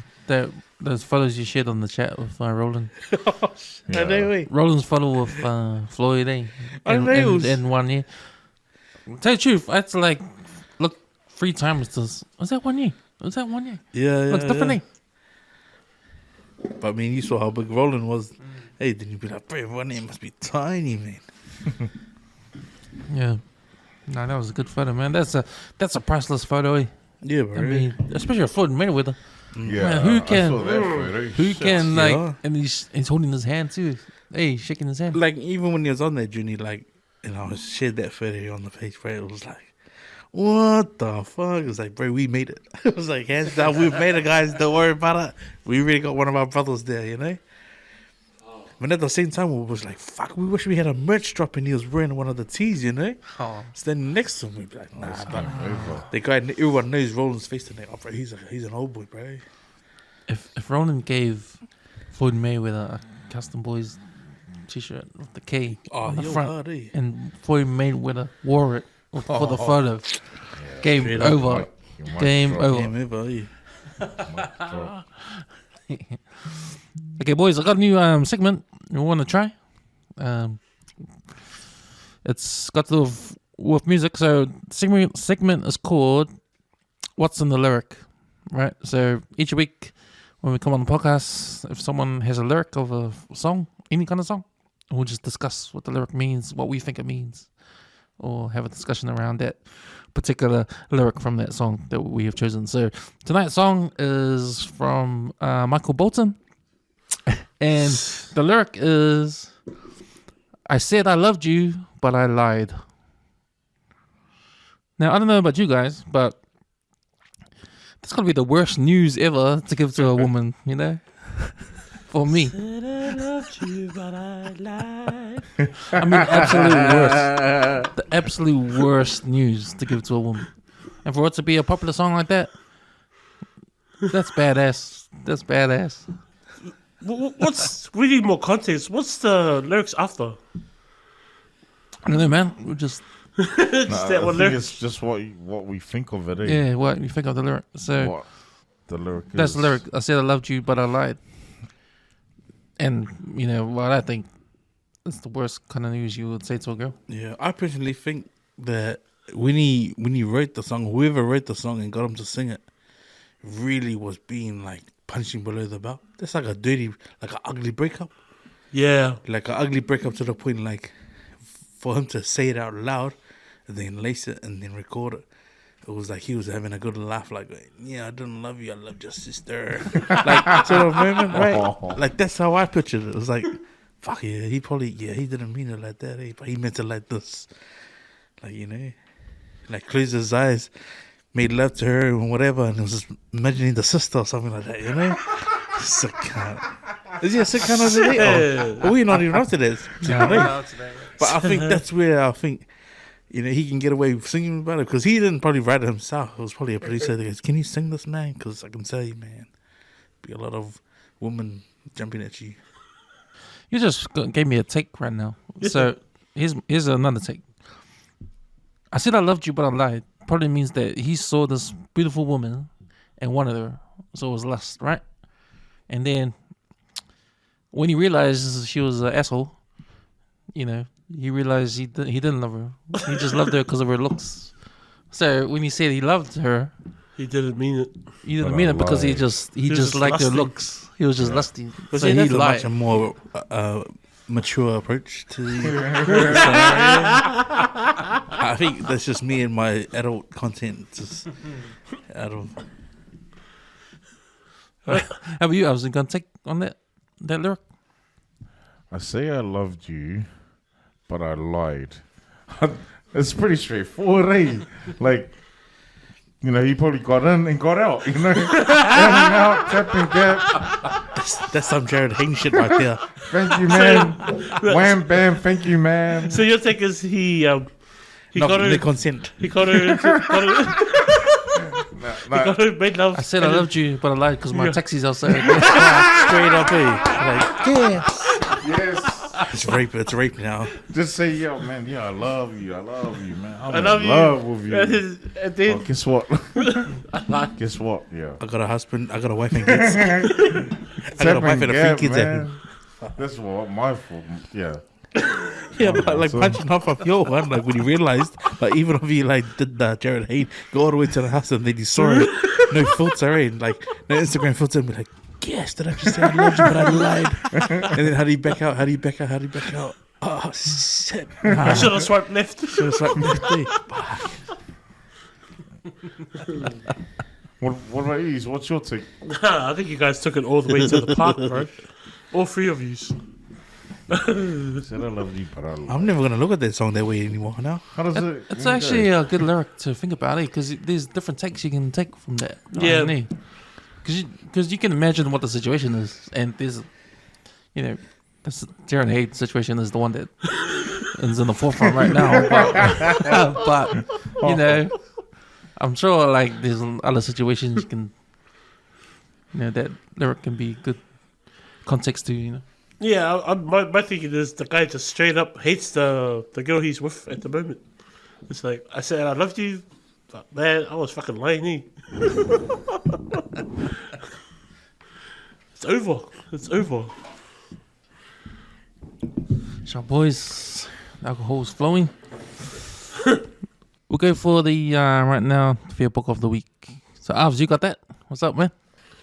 Those photos you shared on the chat with Roland. I know, eh? Roland's photo with Floyd, eh? I know. In 1 year. Tell you the truth, I had to like look 3 times to. Was that 1 year? Was that 1 year? Yeah, Looks different, eh? But I mean, you saw how big Roland was. Hey, then you'd be like, bro, 1 year must be tiny, man. Yeah. No, that was a good photo, man. That's a priceless photo, eh? Yeah, bro. I mean, especially a Floyd Mayweather. Yeah. Man, who I can- saw that photo. Who Shit. can like? Yeah. And he's holding his hand too. Hey, shaking his hand. Like, even when he was on that journey, like, I shared that photo on the page, bro, it was like, what the fuck? It was like, bro, we made it. It was like, hands down, we've made it, guys. Don't worry about it. We really got one of our brothers there, you know? But at the same time, we was like, fuck, we wish we had a merch drop and he was wearing one of the tees, you know? Standing next to him, we'd be like, nah, but the guy, everyone knows Roland's face today. Oh, bro, he's an old boy, bro. If Roland gave Floyd Mayweather a custom boys t-shirt with the K on the you're front, hard, eh? and Floyd Mayweather wore it for the photo, game Straight up. over. You might Game drop- over. Game over, eh? might drop. Okay, boys, I got a new segment you want to try. It's got to do with music. So segment is called "What's in the Lyric," right? So each week when we come on the podcast, if someone has a lyric of a song, any kind of song, we'll just discuss what the lyric means, what we think it means, or have a discussion around that particular lyric from that song that we have chosen. So tonight's song is from Michael Bolton, and the lyric is, "I said I loved you, but I lied." Now, I don't know about you guys, but that's going to be the worst news ever to give to a woman, you know? For me. I mean, absolute worst. The absolute worst news to give to a woman. And for it to be a popular song like that, that's badass. That's badass. What's we need more context? What's the lyrics after? I don't know, man. We're just, Nah, Just that I one think lyric. it's just what we think of it. Eh? yeah, what you think of the lyric. So What the lyric that's is. the lyric. I said I loved you, but I lied. And, you know, what I think, That's the worst kind of news you would say to a girl. Yeah, I personally think that when he wrote the song, whoever wrote the song and got him to sing it, really was being like punching below the belt. That's like a dirty, like an ugly breakup. Yeah. Like an ugly breakup to the point, like, for him to say it out loud and then lace it and then record it. It was like he was having a good laugh, like, yeah, I don't love you, I loved your sister. Like, sort of moment, right? Like, that's how I pictured it. It was like, fuck yeah, he didn't mean it like that, but he meant it like this. Like, you know, like, closed his eyes, made love to her and whatever, and was just imagining the sister or something like that, you know? Sick cunt. Is he a sick cunt of the day? Oh, we're not even up to this. But I think that's where I think, you know, he can get away with singing about it, because he didn't probably write it himself. It was probably a producer that goes, can you sing this, man? Because I can tell you, man, be a lot of women jumping at you. You just gave me a take right now. So here's another take. I said I loved you, but I lied. Probably means that he saw this beautiful woman and wanted her, so it was lust, right? And then when he realized she was an asshole, you know, he realized he didn't love her. He just loved her because of her looks. So when he said he loved her, he didn't mean it. He didn't mean it because he just liked her looks. He was just lusty. But so see, he that's lied. a much more mature approach to the scenario. I think that's just me and my adult content. Just out of. How about you? I was going to take on that lyric. I say I loved you, but I lied. It's pretty straightforward, eh? Like, you know, he probably got in and got out, you know? In and out, tap and gap. That's some Jared Haynes shit right there. Thank you, man. Wham, bam, thank you, man. So your take is he got her... the consent. He got her... He got her made love. I said I loved you, but I lied because my taxi's outside. Straight up, eh? Like, Yes. It's rape now. Just say, yo, man, yeah, I love you, man. I'm I love in you. love with you. And then, Oh, guess what? Guess what? Yeah. I got a husband, I got a wife and kids. I got a wife and a few kids at home. That's what my fault. Yeah. Yeah, but like punching off of your one, like when you realized, like even if you like did that Jared Haynes, go all the way to the house and then you saw it, no filter, right? Like no Instagram filter, and be like, yes, did I just say I loved you, but I lied? And then how do you back out? Oh shit! I should have swiped left. What about you? What's your take? I think you guys took it all the way to the park, bro. All three of you. Said I love you, but I lied. I'm never gonna look at that song that way anymore now. How does it? It's actually a good lyric to think about it because there's different takes you can take from that. Yeah. Because you can imagine what the situation is, and there's, you know, this Jared Haynes situation is the one that is in the forefront right now. But you know, I'm sure like there's other situations you can, you know, that lyric can be good context to, you know. Yeah, my thinking is the guy just straight up hates the girl he's with at the moment. It's like, I said I loved you, but man, I was fucking lying, eh? It's over. So boys, alcohol's flowing. We'll go for the right now for your book of the week. So Avs, you got that? What's up, man?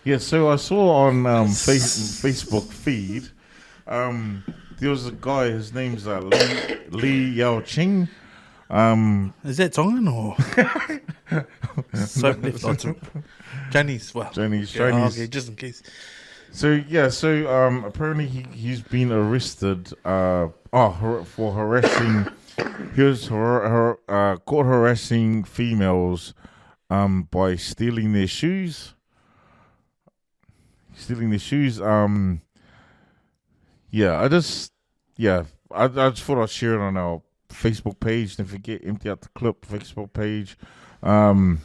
Yeah, so I saw on Facebook feed, there was a guy, his name's Li Yao Ching. Is that Tongan or Chinese? Well, Chinese. Okay, just in case. So apparently he's been arrested for harassing. He was caught harassing females by stealing their shoes. I just thought I'd share it on our Facebook page. Don't forget, Empty Out the Clip Facebook page. I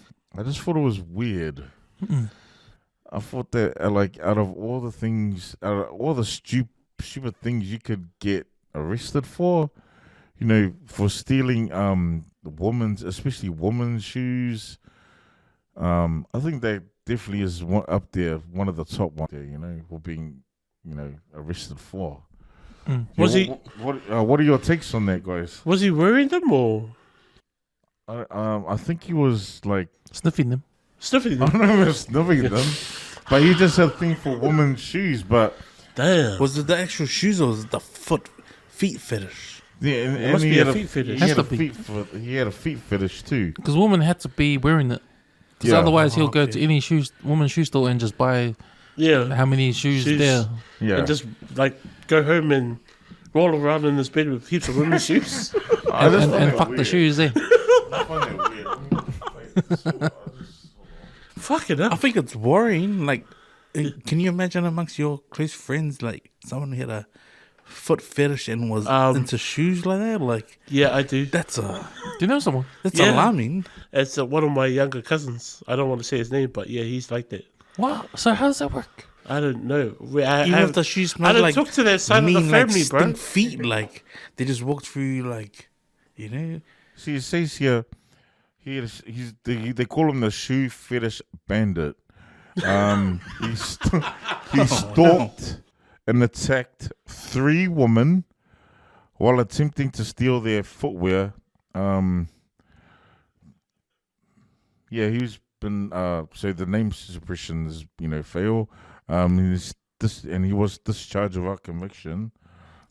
just thought it was weird. I thought that like out of all the stupid things you could get arrested for, you know, for stealing especially women's shoes, I think that definitely is one of the top ones there, you know, for being, you know, arrested for. Was he What are your takes on that, guys? was he wearing them or I think he was like Sniffing them. sniffing I them? don't know if sniffing them, but he just had a thing for women's shoes. But Damn. Was it the actual shoes or was it the feet fetish? yeah, and must he be had a feet fetish. He Has had, to be. he had a feet fetish too. Because women had to be wearing it. Because Yeah. otherwise he'll go okay. to any woman's shoe store and just buy Yeah. how many shoes Shoes. there. Yeah, And just like go home and roll around in this bed with heaps of women's shoes. I just and find it fuck the weird. shoes there. I find it weird. Fucking I hell. think it's worrying. Like, can you imagine amongst your close friends, like someone who had a foot fetish and was into shoes like that? Like, Yeah, I do. that's Do you know someone? Yeah. alarming. It's one of my younger cousins. I don't want to say his name, but yeah, he's like that. What? So how does that work? I don't know. Even if the shoes I smell don't like talk to that side of the mean, family, like, bro. stink feet, like they just walk through, like, you know. See, it says here, they call him the shoe fetish bandit. He stalked and attacked 3 women while attempting to steal their footwear. He's been so the name suppression is fail. He was discharged without conviction.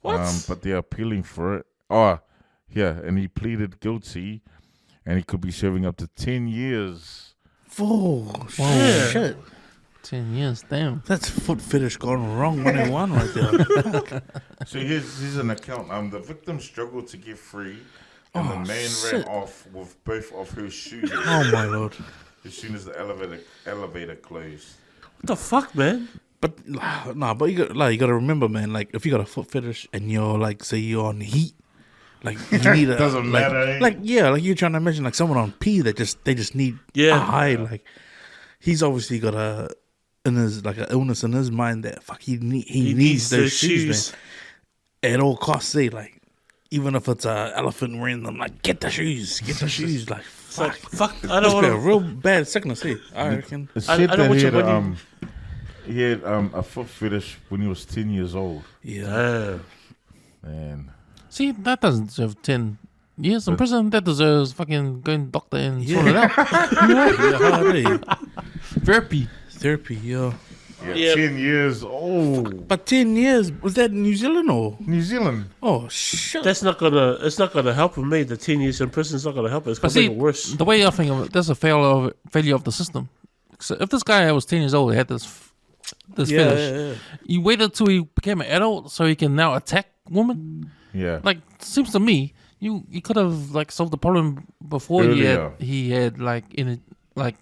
What? But they're appealing for it. Oh, yeah, and he pleaded guilty, and he could be serving up to 10 years. Oh, Yeah. shit. 10 years, damn. That's foot fetish gone wrong 101 right there. So here's an account. The victim struggled to get free, and the man shit. ran off with both of her shoes Oh, my Lord. as soon as the elevator closed. What the fuck, man? But, but you got to remember, man, like, if you got a foot fetish and you're, like, say you're on heat, like, you need a... Doesn't like, matter, eh? Like, yeah, like, you're trying to imagine, like, someone on P that they just need Yeah. a high, like, he's obviously got an illness in his mind that, fuck, he needs those shoes, man. At all costs, like, even if it's an elephant wearing them, like, get the shoes, like, It's like, fuck. fuck, I don't Must be a want to. real bad sickness, hey, I reckon. It I said don't that want he your had, money. he had a foot fetish when he was 10 years old. Yeah. Man. See, that doesn't deserve 10 years in prison. That deserves fucking going to doctor and sort it out. Yeah, Therapy. yeah. Yeah. 10 years old. But 10 years, was that in New Zealand or? New Zealand. Oh, shit. It's not gonna help him, mate. The 10 years in prison is not gonna help. It's But gonna see, make it worse. the way I think of it, that's a failure of the system. So if this guy was 10 years old, he had this fetish. He waited till he became an adult so he can now attack women. Yeah. Like, seems to me, you could have like solved the problem before Earlier. he had like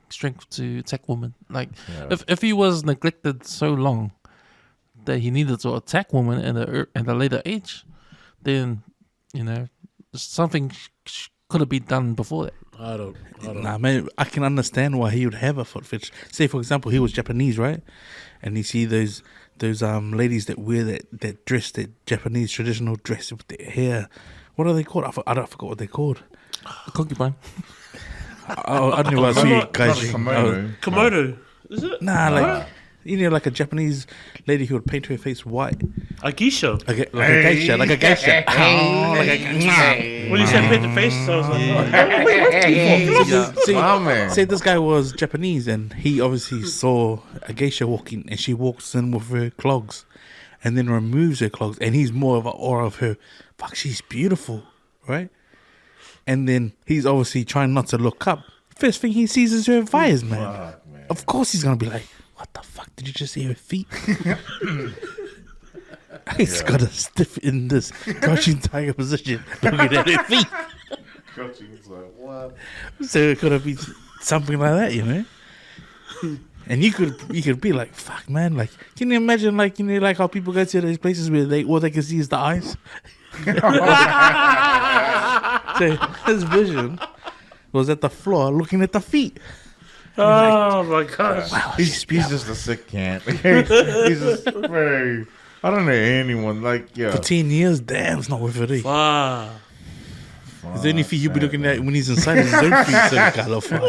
strength to attack women. Like, Yeah. if he was neglected so long that he needed to attack women at a later age, then something could have been done before that. I don't. Nah, man, I can understand why he would have a foot fetish. Say, for example, he was Japanese, right? And you see those ladies that wear that dress, that Japanese traditional dress with their hair. What are they called? I forgot what they're called. A concubine. I knew I see Not a guys. kimono. Komodo, is it? Nah, like like a Japanese lady who would paint her face white, A geisha. like a geisha, like a geisha. Oh, like a When you said paint the face, I was like, See, Wow, man. say this guy was Japanese and he obviously saw a geisha walking and she walks in with her clogs and then removes her clogs and he's more of an aura of her. Fuck, she's beautiful, right? And then he's obviously trying not to look up. First thing he sees is her thighs, man. Fuck, man. Of course he's gonna be like, what the fuck? Did you just see her feet? He's got to stiff in this crouching tiger position looking at her feet. He's like, what? So it could have been something like that, you know. And you could be like, fuck, man. Like, can you imagine, like, like how people go to those places where all they can see is the eyes. So his vision was at the floor, looking at the feet. oh my gosh. Wow, He's just a sick cat. He's just very. I don't know anyone like for 10 years, damn, it's not worth it. Eh? Wow. Is there any feet you'll be looking at when he's inside his own feet? So colourful.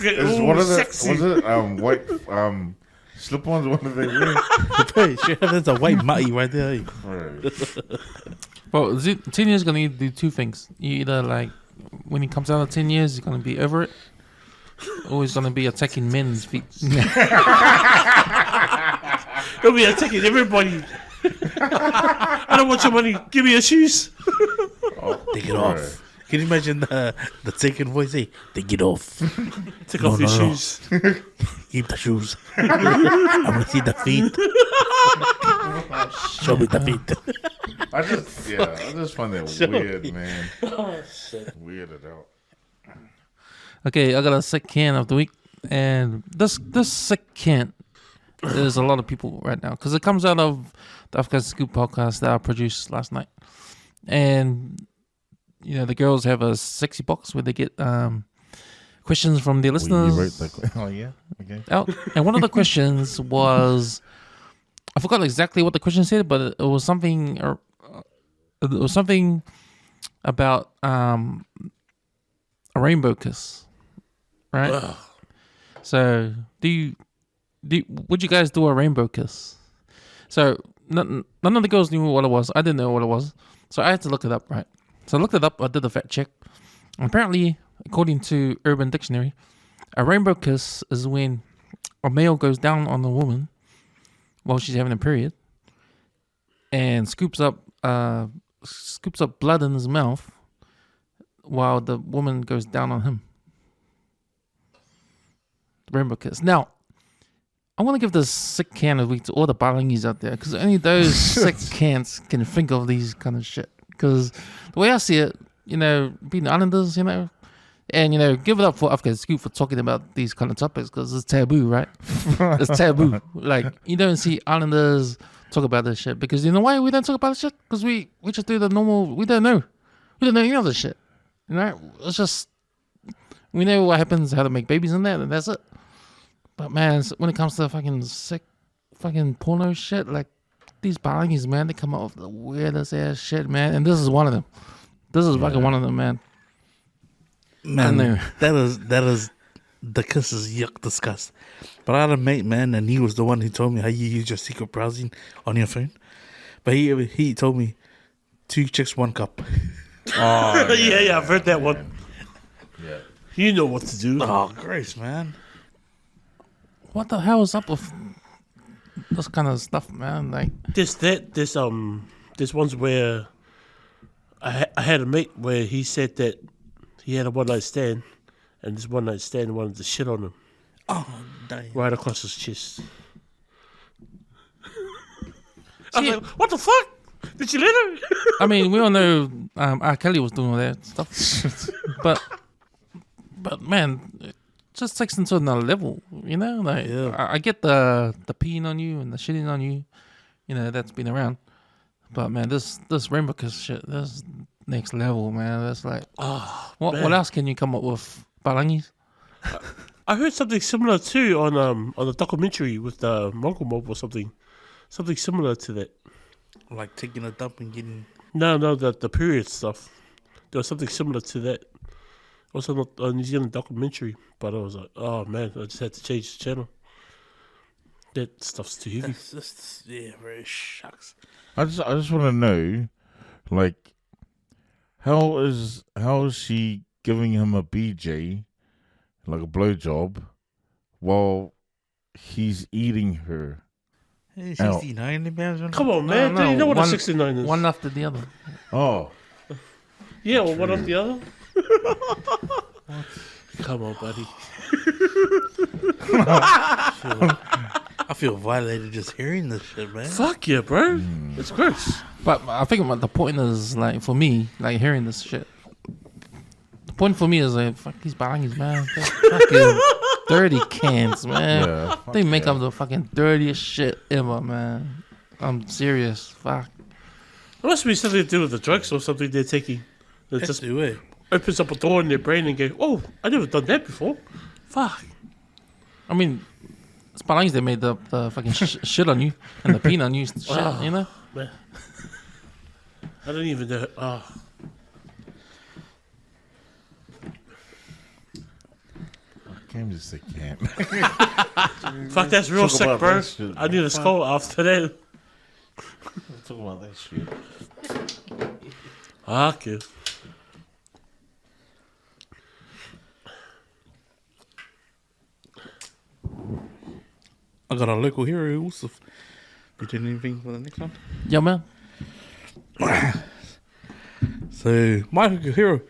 Is Ooh, what is it? sexy. Was it white Slip-ons, what do they wear? There's a white mutty right there. Well, 10 years gonna either do two things. You either like when he comes out of 10 years, he's gonna be over it, or he's gonna be attacking men's feet. He'll be attacking everybody. I don't want your money. Give me your shoes. Take it off. Can you imagine the taken voice? Hey, take it off. Take off your shoes. Keep the shoes. I want to see the feet. Show me the feet. I just find that weird, man. Weirded out. Okay, I got a sick can of the week, and this sick can, there's a lot of people right now because it comes out of the African Scoop podcast that I produced last night, and you know the girls have a sexy box where they get questions from their listeners. You wrote that. Oh yeah, okay. Out, and one of the questions was, I forgot exactly what the question said, but it was something. It was something about a rainbow kiss, right? Ugh. So, would you guys do a rainbow kiss? So, none of the girls knew what it was. I didn't know what it was, so I had to look it up, right? So I looked it up. I did a fact check. Apparently, according to Urban Dictionary, a rainbow kiss is when a male goes down on a woman while she's having a period and scoops up blood in his mouth while the woman goes down on him. The rainbow kiss. Now, I want to give this sick can of the week to all the balangis out there because only those sick cans can think of these kind of shit. Because the way I see it, you know, being Islanders, you know, and, you know, give it up for African Scoop for talking about these kind of topics because it's taboo, right? It's taboo. Like, you don't see Islanders talk about this shit because you know why we don't talk about this shit? Because we just do the normal, we don't know any of this shit. You know, it's just, we know what happens, how to make babies and that, and that's it. But man, when it comes to fucking sick fucking porno shit, like these balangis, man, they come up with the weirdest ass shit, man. And this is one of them. This is fucking one of them, man. Man, that is the kiss is yuck disgust. But I had a mate, man, and he was the one who told me how you use your secret browsing on your phone. But he told me 2 chicks, 1 cup. Oh, yeah, I've heard that one. Yeah. You know what to do. Oh, grace, man. What the hell is up with this kind of stuff, man? Like, There's ones where I had a mate where he said that he had a one night stand, and this one night stand wanted to shit on him Oh, damn. right across his chest. I was like, what the fuck? Did you let her? I mean, we all know R. Kelly was doing all that stuff, but man, it just takes it to another level, you know. Like, Yeah. I get the peeing on you and the shitting on you, you know, that's been around. But man, this rainbow kiss shit, this next level, man. That's like, what man. else can you come up with, balangis? I heard something similar too on the documentary with the Mongol Mob or something similar to that. Like taking a dump and getting... No, the period stuff. There was something similar to that. Also not a New Zealand documentary, but I was like, oh man, I just had to change the channel. That stuff's too heavy. It's just, yeah, very shucks. I just want to know, like, how is she giving him a BJ, like a blowjob, while he's eating her? Hey, Ow. 69 pounds. Come on, man. Do you know what a 69 is? One after the other. Oh, Yeah, well, one off the other. Come on, buddy. I feel violated just hearing this shit, man. Fuck yeah, bro. It's gross. But I think the point is, like, for me, like, hearing this shit, the point for me is, like, fuck these balangis, man. They're fucking dirty cans, man. yeah. They make up the fucking dirtiest shit ever, man. I'm serious. Fuck. It must be something to do with the drugs or something they're taking. It Just just do it. opens up a door in their brain and go, oh, I never done that before. Fuck. I mean, it's balangis that made the fucking shit on you and the peanut on you, shit, you know? Man. I don't even know. Oh. Cam just said can't. Fuck, that's real Talk sick, about bro. that shit, I need a skull after that. Talk about that shit. Okay. I got a local hero. Also, you doing anything for the next one? Yeah, man. So my local hero,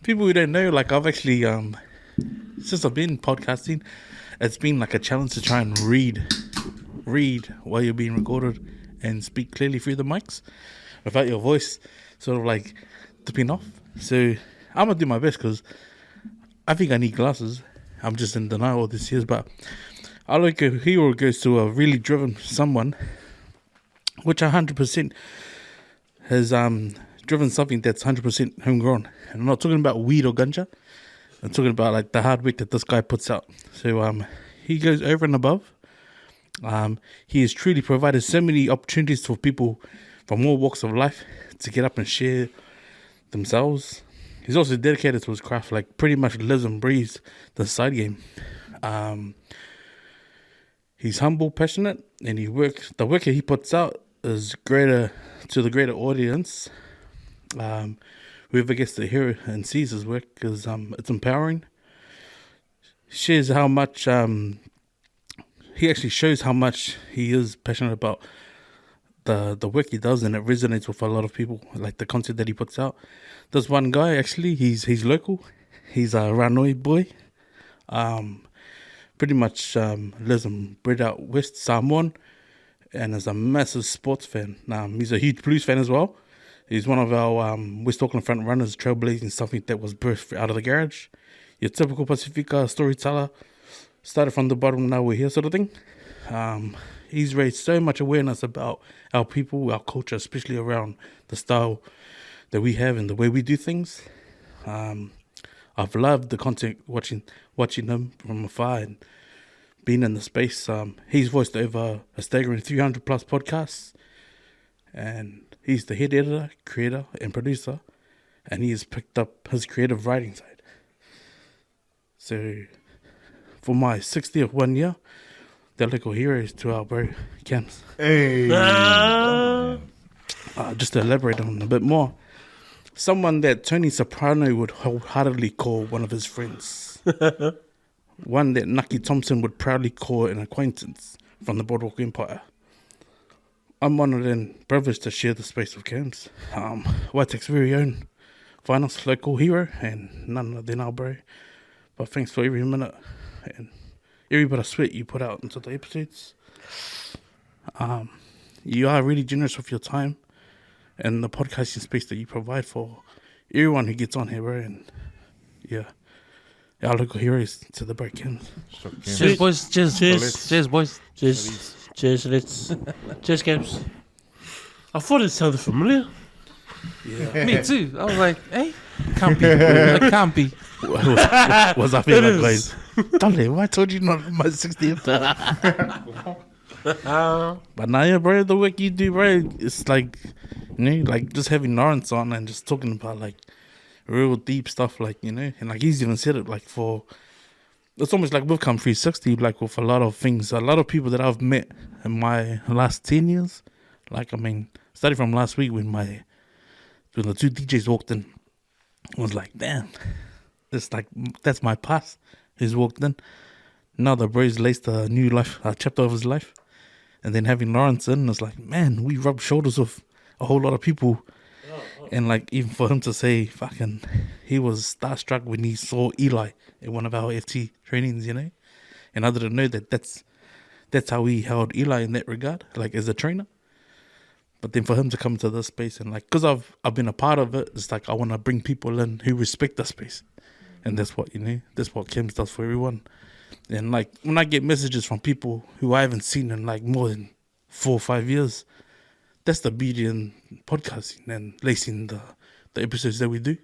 people who don't know, like I've actually since I've been podcasting, it's been like a challenge to try and read while you're being recorded and speak clearly through the mics without your voice sort of like dipping off. So I'm gonna do my best because I think I need glasses. I'm just in denial all these years, but our local hero goes to a really driven someone, which 100% has driven something that's 100% homegrown. And I'm not talking about weed or ganja. I'm talking about like the hard work that this guy puts out. So he goes over and above. He has truly provided so many opportunities for people from all walks of life to get up and share themselves. He's also dedicated to his craft, like pretty much lives and breathes the side game. He's humble, passionate, and the work that he puts out is greater to the greater audience. Whoever gets to hear it and sees his work is it's empowering. Shares how much he actually shows how much he is passionate about the work he does, and it resonates with a lot of people, like the content that he puts out. There's one guy actually, he's local. He's a Ranoi boy. Pretty much lives and bred out West Samoan, and is a massive sports fan. He's a huge Blues fan as well. He's one of our West Auckland front runners, trailblazing something that was birthed out of the garage. Your typical Pacifica storyteller, started from the bottom, now we're here sort of thing. He's raised so much awareness about our people, our culture, especially around the style that we have and the way we do things. I've loved the content watching him from afar and being in the space. He's voiced over a staggering 300 plus podcasts, and he's the head editor, creator, and producer, and he has picked up his creative writing side. So, for my 60th 1 year, the local hero is to our bro, Cams. Hey. Just to elaborate on a bit more, someone that Tony Soprano would wholeheartedly call one of his friends. One that Nucky Thompson would proudly call an acquaintance from the Boardwalk Empire. I'm honoured and privileged to share the space with Cams, Waitek's very own finest local hero, and none other than our bro. But thanks for every minute and every bit of sweat you put out into the episodes. You are really generous with your time and the podcasting space that you provide for everyone who gets on here, bro. And yeah, our local heroes to the break in. Cheers, boys. Cheers. Cheers. Cheers, boys. Cheers. Cheers, let's. Cheers, Caps. I thought it sounded familiar. Yeah. Me too. I was like, hey, can't be. It can't be. Was I feeling like, guys? Dale, I told you not my 60th. But now, yeah, bro, the work you do, bro, it's like, you know, like just having Lawrence on and just talking about like real deep stuff, like, you know, and like he's even said it, like it's almost like we've come 360, like with a lot of things, a lot of people that I've met in my last 10 years. Like, I mean, starting from last week when the two DJs walked in, I was like, damn, it's like, that's my past. He's walked in. Now the bro's laced a new life, a chapter of his life. And then having Lawrence in, it's like, man, we rubbed shoulders with a whole lot of people. And like, even for him to say, fucking, he was starstruck when he saw Eli at one of our FT trainings, you know? And I didn't know that's how we held Eli in that regard, like as a trainer. But then for him to come to this space and like, because I've been a part of it, it's like I want to bring people in who respect the space. And that's what, you know, that's what Kim's does for everyone. And like, when I get messages from people who I haven't seen in like more than 4 or 5 years, that's the beauty in podcasting and lacing the episodes that we do.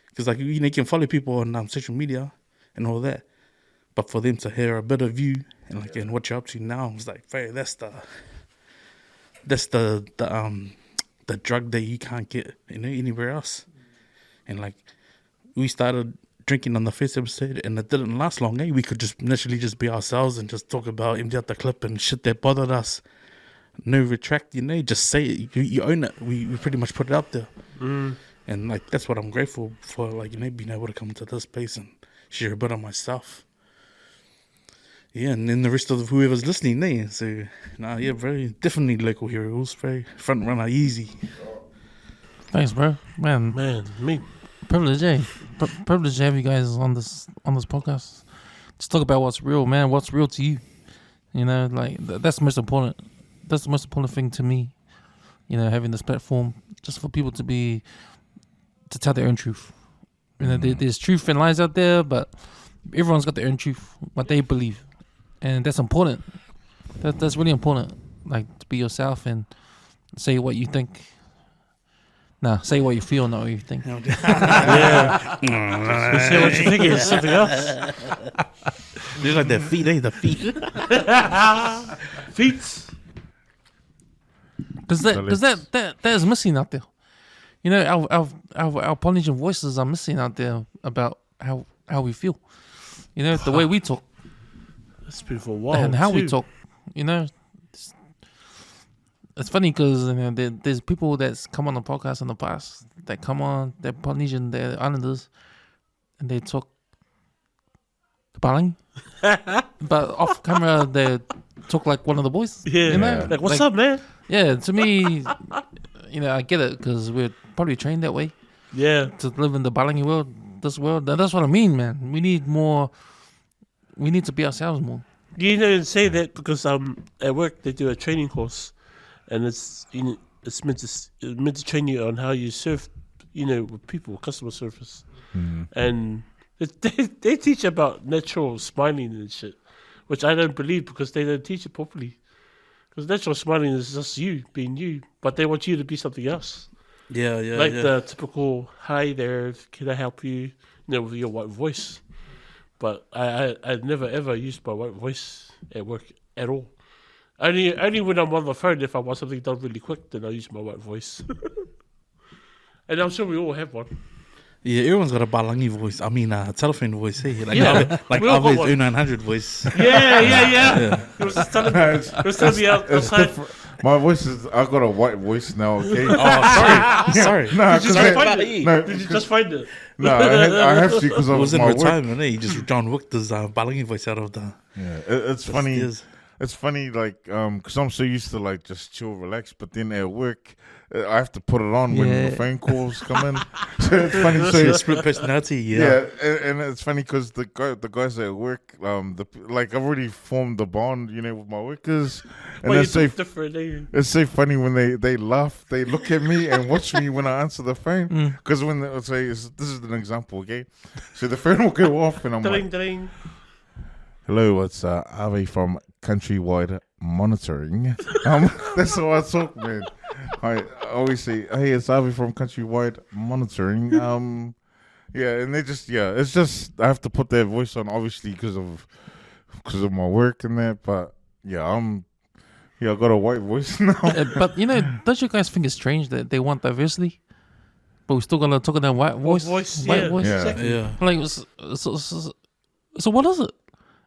Because like, you know, you can follow people on social media and all that, but for them to hear a bit of you and like, and what you're up to now, it's like, hey, that's the drug that you can't get, you know, anywhere else. And like, we started drinking on the first episode, and it didn't last long. We could just naturally just be ourselves and just talk about empty out the clip and shit that bothered us. No retract, just say it. You own it. We pretty much put it out there, and like that's what I'm grateful for. Like being able to come into this space and share a bit of myself. Yeah, and then the rest of whoever's listening, So, very definitely local heroes, very front runner, easy. Thanks, bro. Man, me. privilege, eh? Privilege to have you guys on this podcast. Just talk about what's real, man. What's real to you? Like that's the most important. That's the most important thing to me. Having this platform just for people to tell their own truth. There's truth and lies out there, but everyone's got their own truth, what they believe, and that's important. That's really important. Like to be yourself and say what you think. Nah, say what you feel, not what you think. Yeah. You say what you think is something else. Just like the feet, The feet. Feet. Because that is missing out there. Our Polynesian voices are missing out there about how we feel. The way we talk. That's been for a while. And how we too. talk. It's funny because there's people that's come on the podcast in the past that come on, they're Polynesian, they're Islanders, and they talk Palang. But off camera, they talk like one of the boys. Yeah. Like, what's up, man? Yeah, to me, I get it because we're probably trained that way. Yeah. To live in the Balangi world, this world. That's what I mean, man. We need more. We need to be ourselves more. You say that because at work they do a training course, and it's meant to train you on how you serve, with people, customer service, and they teach about natural smiling and shit, which I don't believe because they don't teach it properly. Because natural smiling is just you being you, but they want you to be something else. Yeah. Like the typical, hi there, can I help you? With your white voice. But I never ever used my white voice at work at all. Only when I'm on the phone, if I want something done really quick, then I use my white voice. And I'm sure we all have one. Yeah, everyone's got a Balangi voice. I mean, telephone voice, hey? Like, Yeah. like We all got Ave's one. 0900 voice. Yeah. It was just telling me outside. My voice is. I got a white voice now. Okay. Sorry. No, Did you just find it? no, Did you just find it? no, I have to because I of was in my work. retirement, He just John Wick his Balangi voice out of the... Yeah, it's funny. Yes. It's funny, like, because I'm so used to like just chill, relax, but then at work, I have to put it on when Yeah. the phone calls come in. So it's funny. So So your split personality, yeah, and it's funny because the guys at work, I've already formed the bond, with my workers, and Well, you it's so talk different, eh? it's so funny when they laugh, they look at me and watch me when I answer the phone. Because when they'll say, this is an example, okay? So the phone will go off, and I'm like, Ding. hello, it's Ave from Countrywide Monitoring. That's how I talk, man. I always say, hey, it's Ave from Countrywide Monitoring. Yeah, and it's just I have to put their voice on, obviously, because of my work and that. But yeah, I got a white voice now. But don't you guys think it's strange that they want diversity, but we're still gonna talk in that white voice? White voice. Yeah. Exactly. Yeah. Like, so what is it?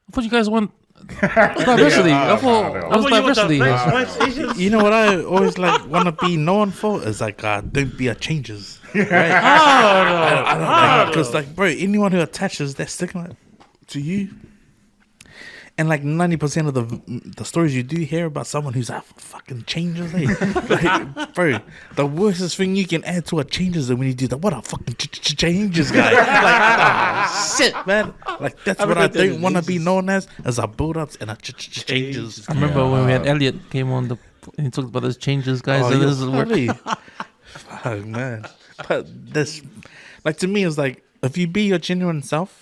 I thought you guys want diversity. I thought it was diversity. You know what I always want to be known for is don't be a changes. Right? I don't because bro, anyone who attaches that stigma to you, and 90% of the stories you do hear about someone who's fucking changes, bro, the worstest thing you can add to a changes is when you do that. What a fucking changes guy. Shit, man. That's what I don't want to be known as a build-ups and a changes. I remember when we had Elliot came on and he talked about those changes, guys. Oh, and yeah, this is work. really? Fuck, man. But this, to me, is if you be your genuine self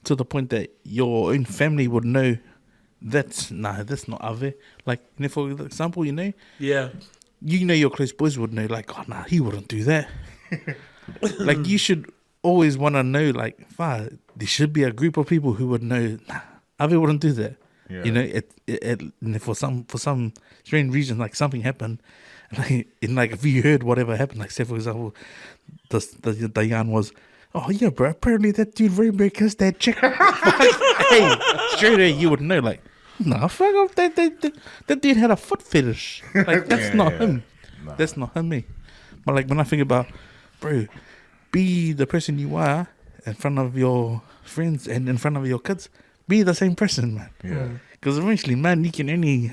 to the point that your own family would know that's not Ave. For example, Yeah. your close boys would know, oh, nah, he wouldn't do that. You should always want to know, there should be a group of people who would know, nah, Ave wouldn't do that. Yeah. And for some strange reason, something happened, if you heard whatever happened, say for example, the yarn was Oh yeah, bro. Apparently that dude Rainbow kissed that chick. Hey, straight away you would know, like, nah, fuck off. That dude had a foot fetish. Like, that's not him. Nah. That's not him, me. But like when I think about, bro, be the person you are in front of your friends and in front of your kids. Be the same person, man. Yeah. Because eventually, man, you can only,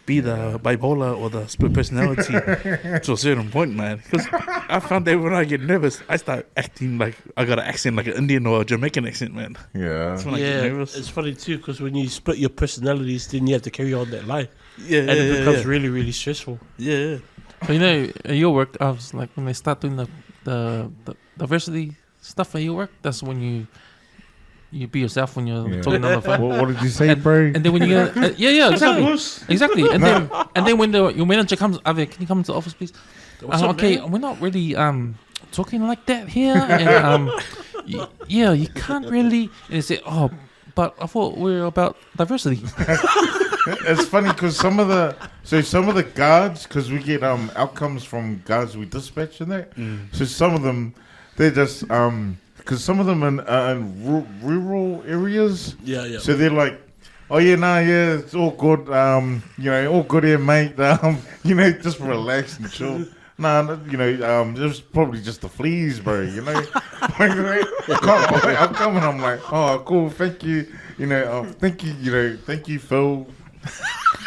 be the bipolar or the split personality to a certain point, man. Because I found that when I get nervous, I start acting like I got an accent like an Indian or a Jamaican accent, man. Yeah. That's when I get Yeah, nervous. it's funny too because when you split your personalities, then you have to carry on that lie, Yeah, and it becomes yeah. really, really stressful. Yeah. But at your work, I was like, when they start doing the diversity stuff at your work, that's when you be yourself when you're Yeah. talking on the phone. What did you say, And- bro? And then when you get, yeah, exactly. And then when your manager comes, Ave, can you come to the office, please? What's up, Okay, man? we're not really talking like that here, and you can't really. And they say, oh, but I thought we were about diversity. It's funny because some of the guards, because we get outcomes from guards we dispatch and that. So some of them, they're just because some of them are in rural areas. Yeah. So they're like, oh yeah, it's all good. All good here, mate. Just relax and chill. It's probably just the fleas, bro. I'll come and I'm like, oh, cool, thank you. Thank you, Phil.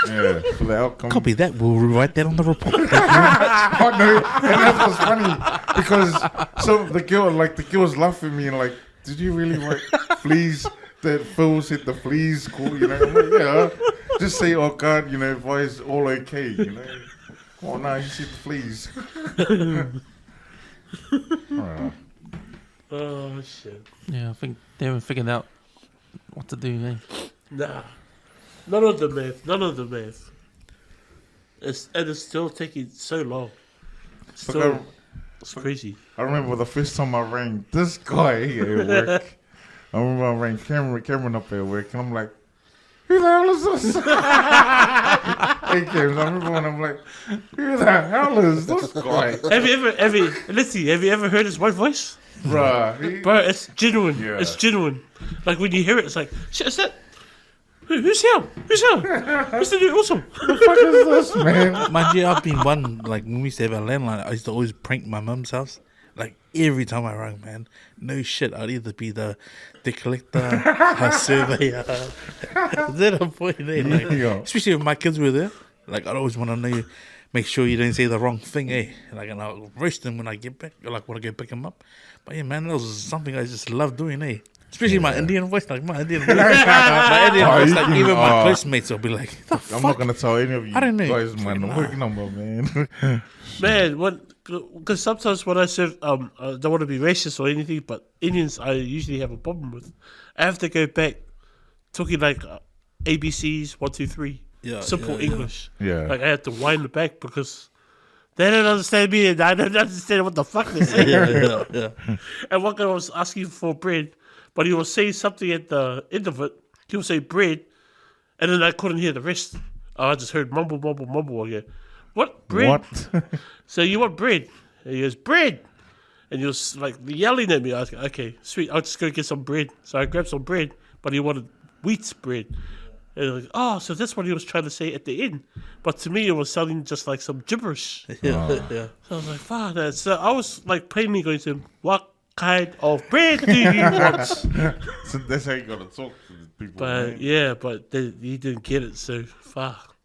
Yeah, for the outcome. Copy that. We'll write that on the report. Oh no, and that was funny because the girl was laughing at me and like, did you really write fleas? That Phil said the fleas cool, I'm like, yeah. Just say, oh God, why is all okay, Oh no, you said the fleas. Alright. Oh shit! Yeah, I think they haven't figured out what to do. Nah, none of the math. It's still taking so long. It's crazy. I remember the first time I rang this guy at work. I remember I rang Cameron up at work, and I'm like, who the hell is this? Hey, Cameron, I remember when I'm like, who the hell is this guy? Have you ever heard his white voice? Bruh. Bro, it's genuine. Yeah. It's genuine. Like when you hear it, it's like, shit, is that? Who's here? Mr. Dude, awesome. What the fuck is this, man? Mind you, I've been one, like, when we used to have our landline, I used to always prank my mum's house. Like, every time I rang, man, no shit, I'd either be the collector, her surveyor. Is that a point there? Like, Yeah. especially if my kids were there. Like, I'd always want to know, make sure you don't say the wrong thing, eh? Like, and I'll roast them when I get back, or like when I go pick them up. But yeah, man, that was something I just love doing, eh? Especially my Indian voice, like my Indian voice. My Indian voice, you like can- even my close mates will be like, the I'm fuck? not gonna tell any of you I don't know. guys my work number, man. Man, because sometimes when I serve, I don't want to be racist or anything, but Indians I usually have a problem with. I have to go back talking like ABCs, 1, 2, 3, simple English. Yeah. Like I have to wind it back because they don't understand me and I don't understand what the fuck they're saying. yeah. And one guy was asking for bread, but he was saying something at the end of it. He was saying bread, and then I couldn't hear the rest. I just heard mumble, mumble, mumble again. What? Bread? What? So you want bread? And he goes, bread! And he was like yelling at me. I was like, okay, sweet, I'll just go get some bread. So I grabbed some bread, but he wanted wheat bread. And I was like, oh, so that's what he was trying to say at the end. But to me, it was sounding just like some gibberish. Yeah. So I was like, fuck that. So I was like plainly going to him, what kind of bread do you want? So that's how you gotta talk to the people. But man. yeah, but he didn't get it, so fuck.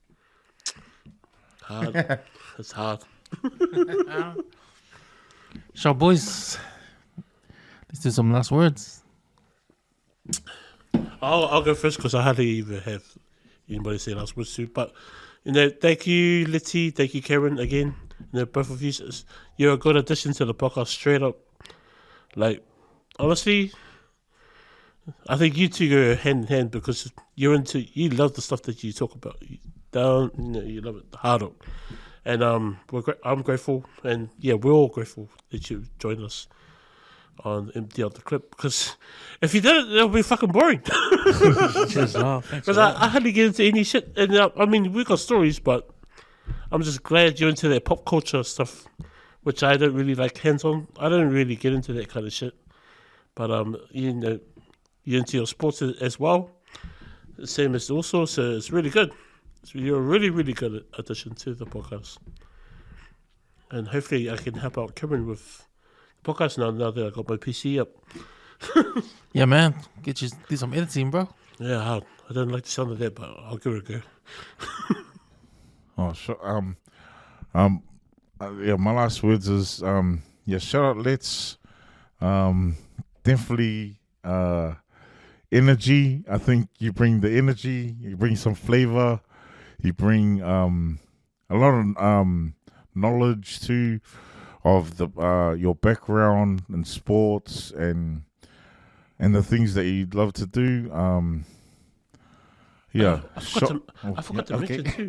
Hard. It's hard. So, boys, let's do some last words. I'll go first because I hardly even have anybody say last words to. But thank you, Litty. Thank you, Karen. Again, both of you. You're a good addition to the podcast. Straight up, like honestly, I think you two go hand in hand because you love the stuff that you talk about. You love it hard up, and I'm grateful, and yeah, we're all grateful that you joined us on Empty Out the Clip because if you didn't, it'll be fucking boring. Cheers. Oh, thanks. Because I hardly get into any shit, and I mean we got stories, but I'm just glad you're into that pop culture stuff which I don't really like hands-on. I don't really get into that kind of shit. But you know, you're into your sports as well, same as also. So it's really good. So you're a really, really good addition to the podcast. And hopefully I can help out Cameron with the podcast now that I got my PC up. Yeah, man. Get you do some editing, bro. Yeah, I don't like the sound of that, but I'll give it a go. Oh, so yeah. My last words is yeah. Shout out, let's definitely energy. I think you bring the energy. You bring some flavor. You bring a lot of knowledge too of the your background and sports and the things that you'd love to do. Yeah, I forgot to mention too.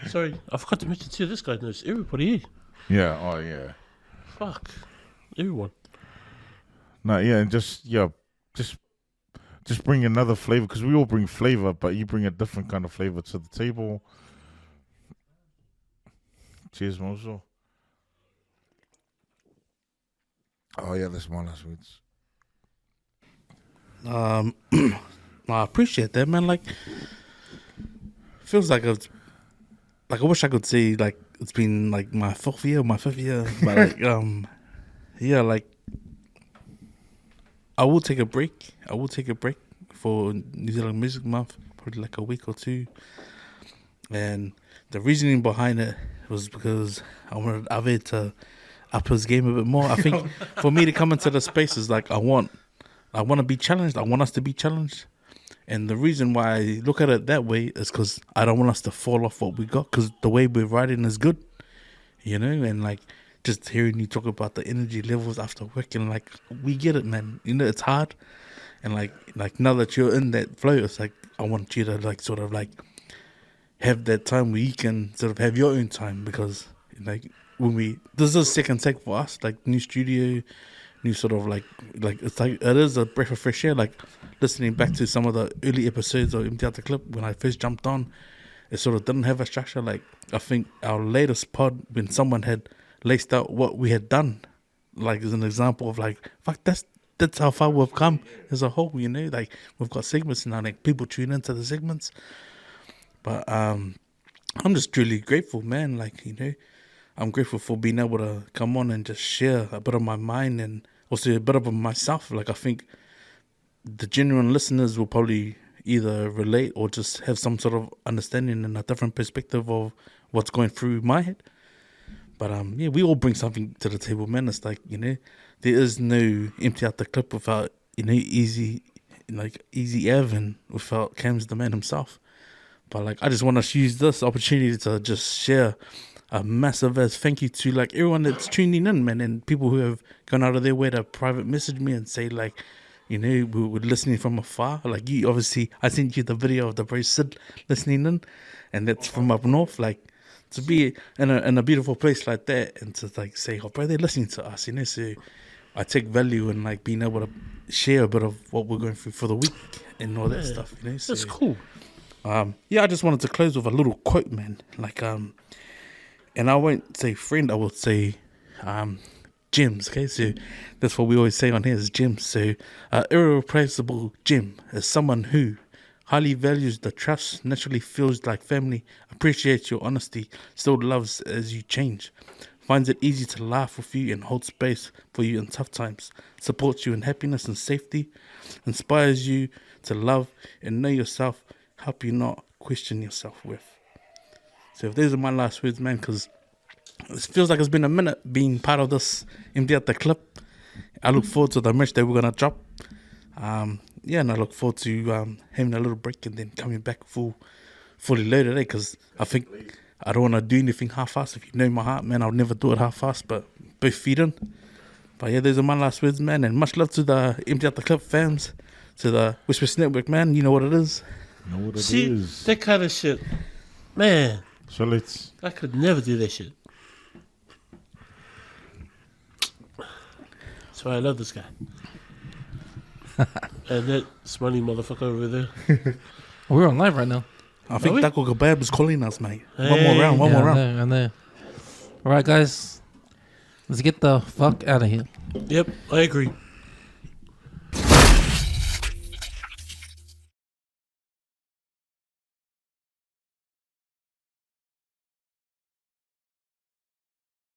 Sorry, I forgot to mention too. This guy knows everybody here. Yeah. Oh, yeah. Fuck, everyone. No, yeah, and just bring another flavor because we all bring flavor, but you bring a different kind of flavor to the table. Cheers, Mozo. Oh yeah, that's my last words. I appreciate that, man. Like, feels like I wish I could say like it's been like my fifth year, but like yeah, like I will take a break. For New Zealand Music Month, probably like a week or two. And the reasoning behind it was because I wanted Ave to up his game a bit more. I think for me to come into the space is like I want to be challenged. I want us to be challenged. And the reason why I look at it that way is because I don't want us to fall off what we got, because the way we're riding is good, you know. And like just hearing you talk about the energy levels after work, and like we get it, man. You know, it's hard. And like now that you're in that flow, it's like I want you to like sort of like have that time where you can sort of have your own time, because like this is a second take for us, like new studio, new sort of like it's like it is a breath of fresh air. Like listening back to some of the early episodes of Empty Out the Clip when I first jumped on, it sort of didn't have a structure. Like I think our latest pod, when someone had laced out what we had done, like as an example of like, fuck, that's how far we've come as a whole, you know. Like we've got segments now, like people tune into the segments. But I'm just truly grateful, man. Like, you know, I'm grateful for being able to come on and just share a bit of my mind and also a bit of myself. Like I think the genuine listeners will probably either relate or just have some sort of understanding and a different perspective of what's going through my head. But yeah, we all bring something to the table, man. It's like, you know, there is no Empty Out the Clip without, you know, Easy Av and without Cam's the man himself. But like, I just want to use this opportunity to just share a massive thank you to like everyone that's tuning in, man, and people who have gone out of their way to private message me and say like, you know, we were listening from afar. Like you, obviously, I sent you the video of the bro Sid listening in, and that's from up north. Like to be in a beautiful place like that and to like say, oh, bro, they're listening to us, you know. So I take value in like being able to share a bit of what we're going through for the week and all that stuff, you know. So, That's cool. Yeah, I just wanted to close with a little quote, man. Like and I won't say friend, I will say gems. Okay, so that's what we always say on here is gems. So irreplaceable gem is someone who highly values the trust, naturally feels like family, appreciates your honesty, still loves as you change, finds it easy to laugh with you and hold space for you in tough times, supports you in happiness and safety, inspires you to love and know yourself, help you not question your self-worth. So if those are my last words, man, because it feels like it's been a minute being part of this Empty Out the Clip. I look forward to the merch that we're going to drop. Yeah, and I look forward to having a little break and then coming back fully loaded, because I think I don't want to do anything half-assed. If you know my heart, man, I'll never do it half-assed, but both feet in. But yeah, those are my last words, man, and much love to the Empty Out the Clip fans, to the WESWES Network, man. You know what it is. You know what it See, is. that kind of shit, man. So let's. I could never do that shit. So I love this guy. And that smiling motherfucker over there. We're on live right now. I think we? Taco Kebab is calling us, mate. Hey. One more round. I know. All right, guys. Let's get the fuck out of here. Yep, I agree.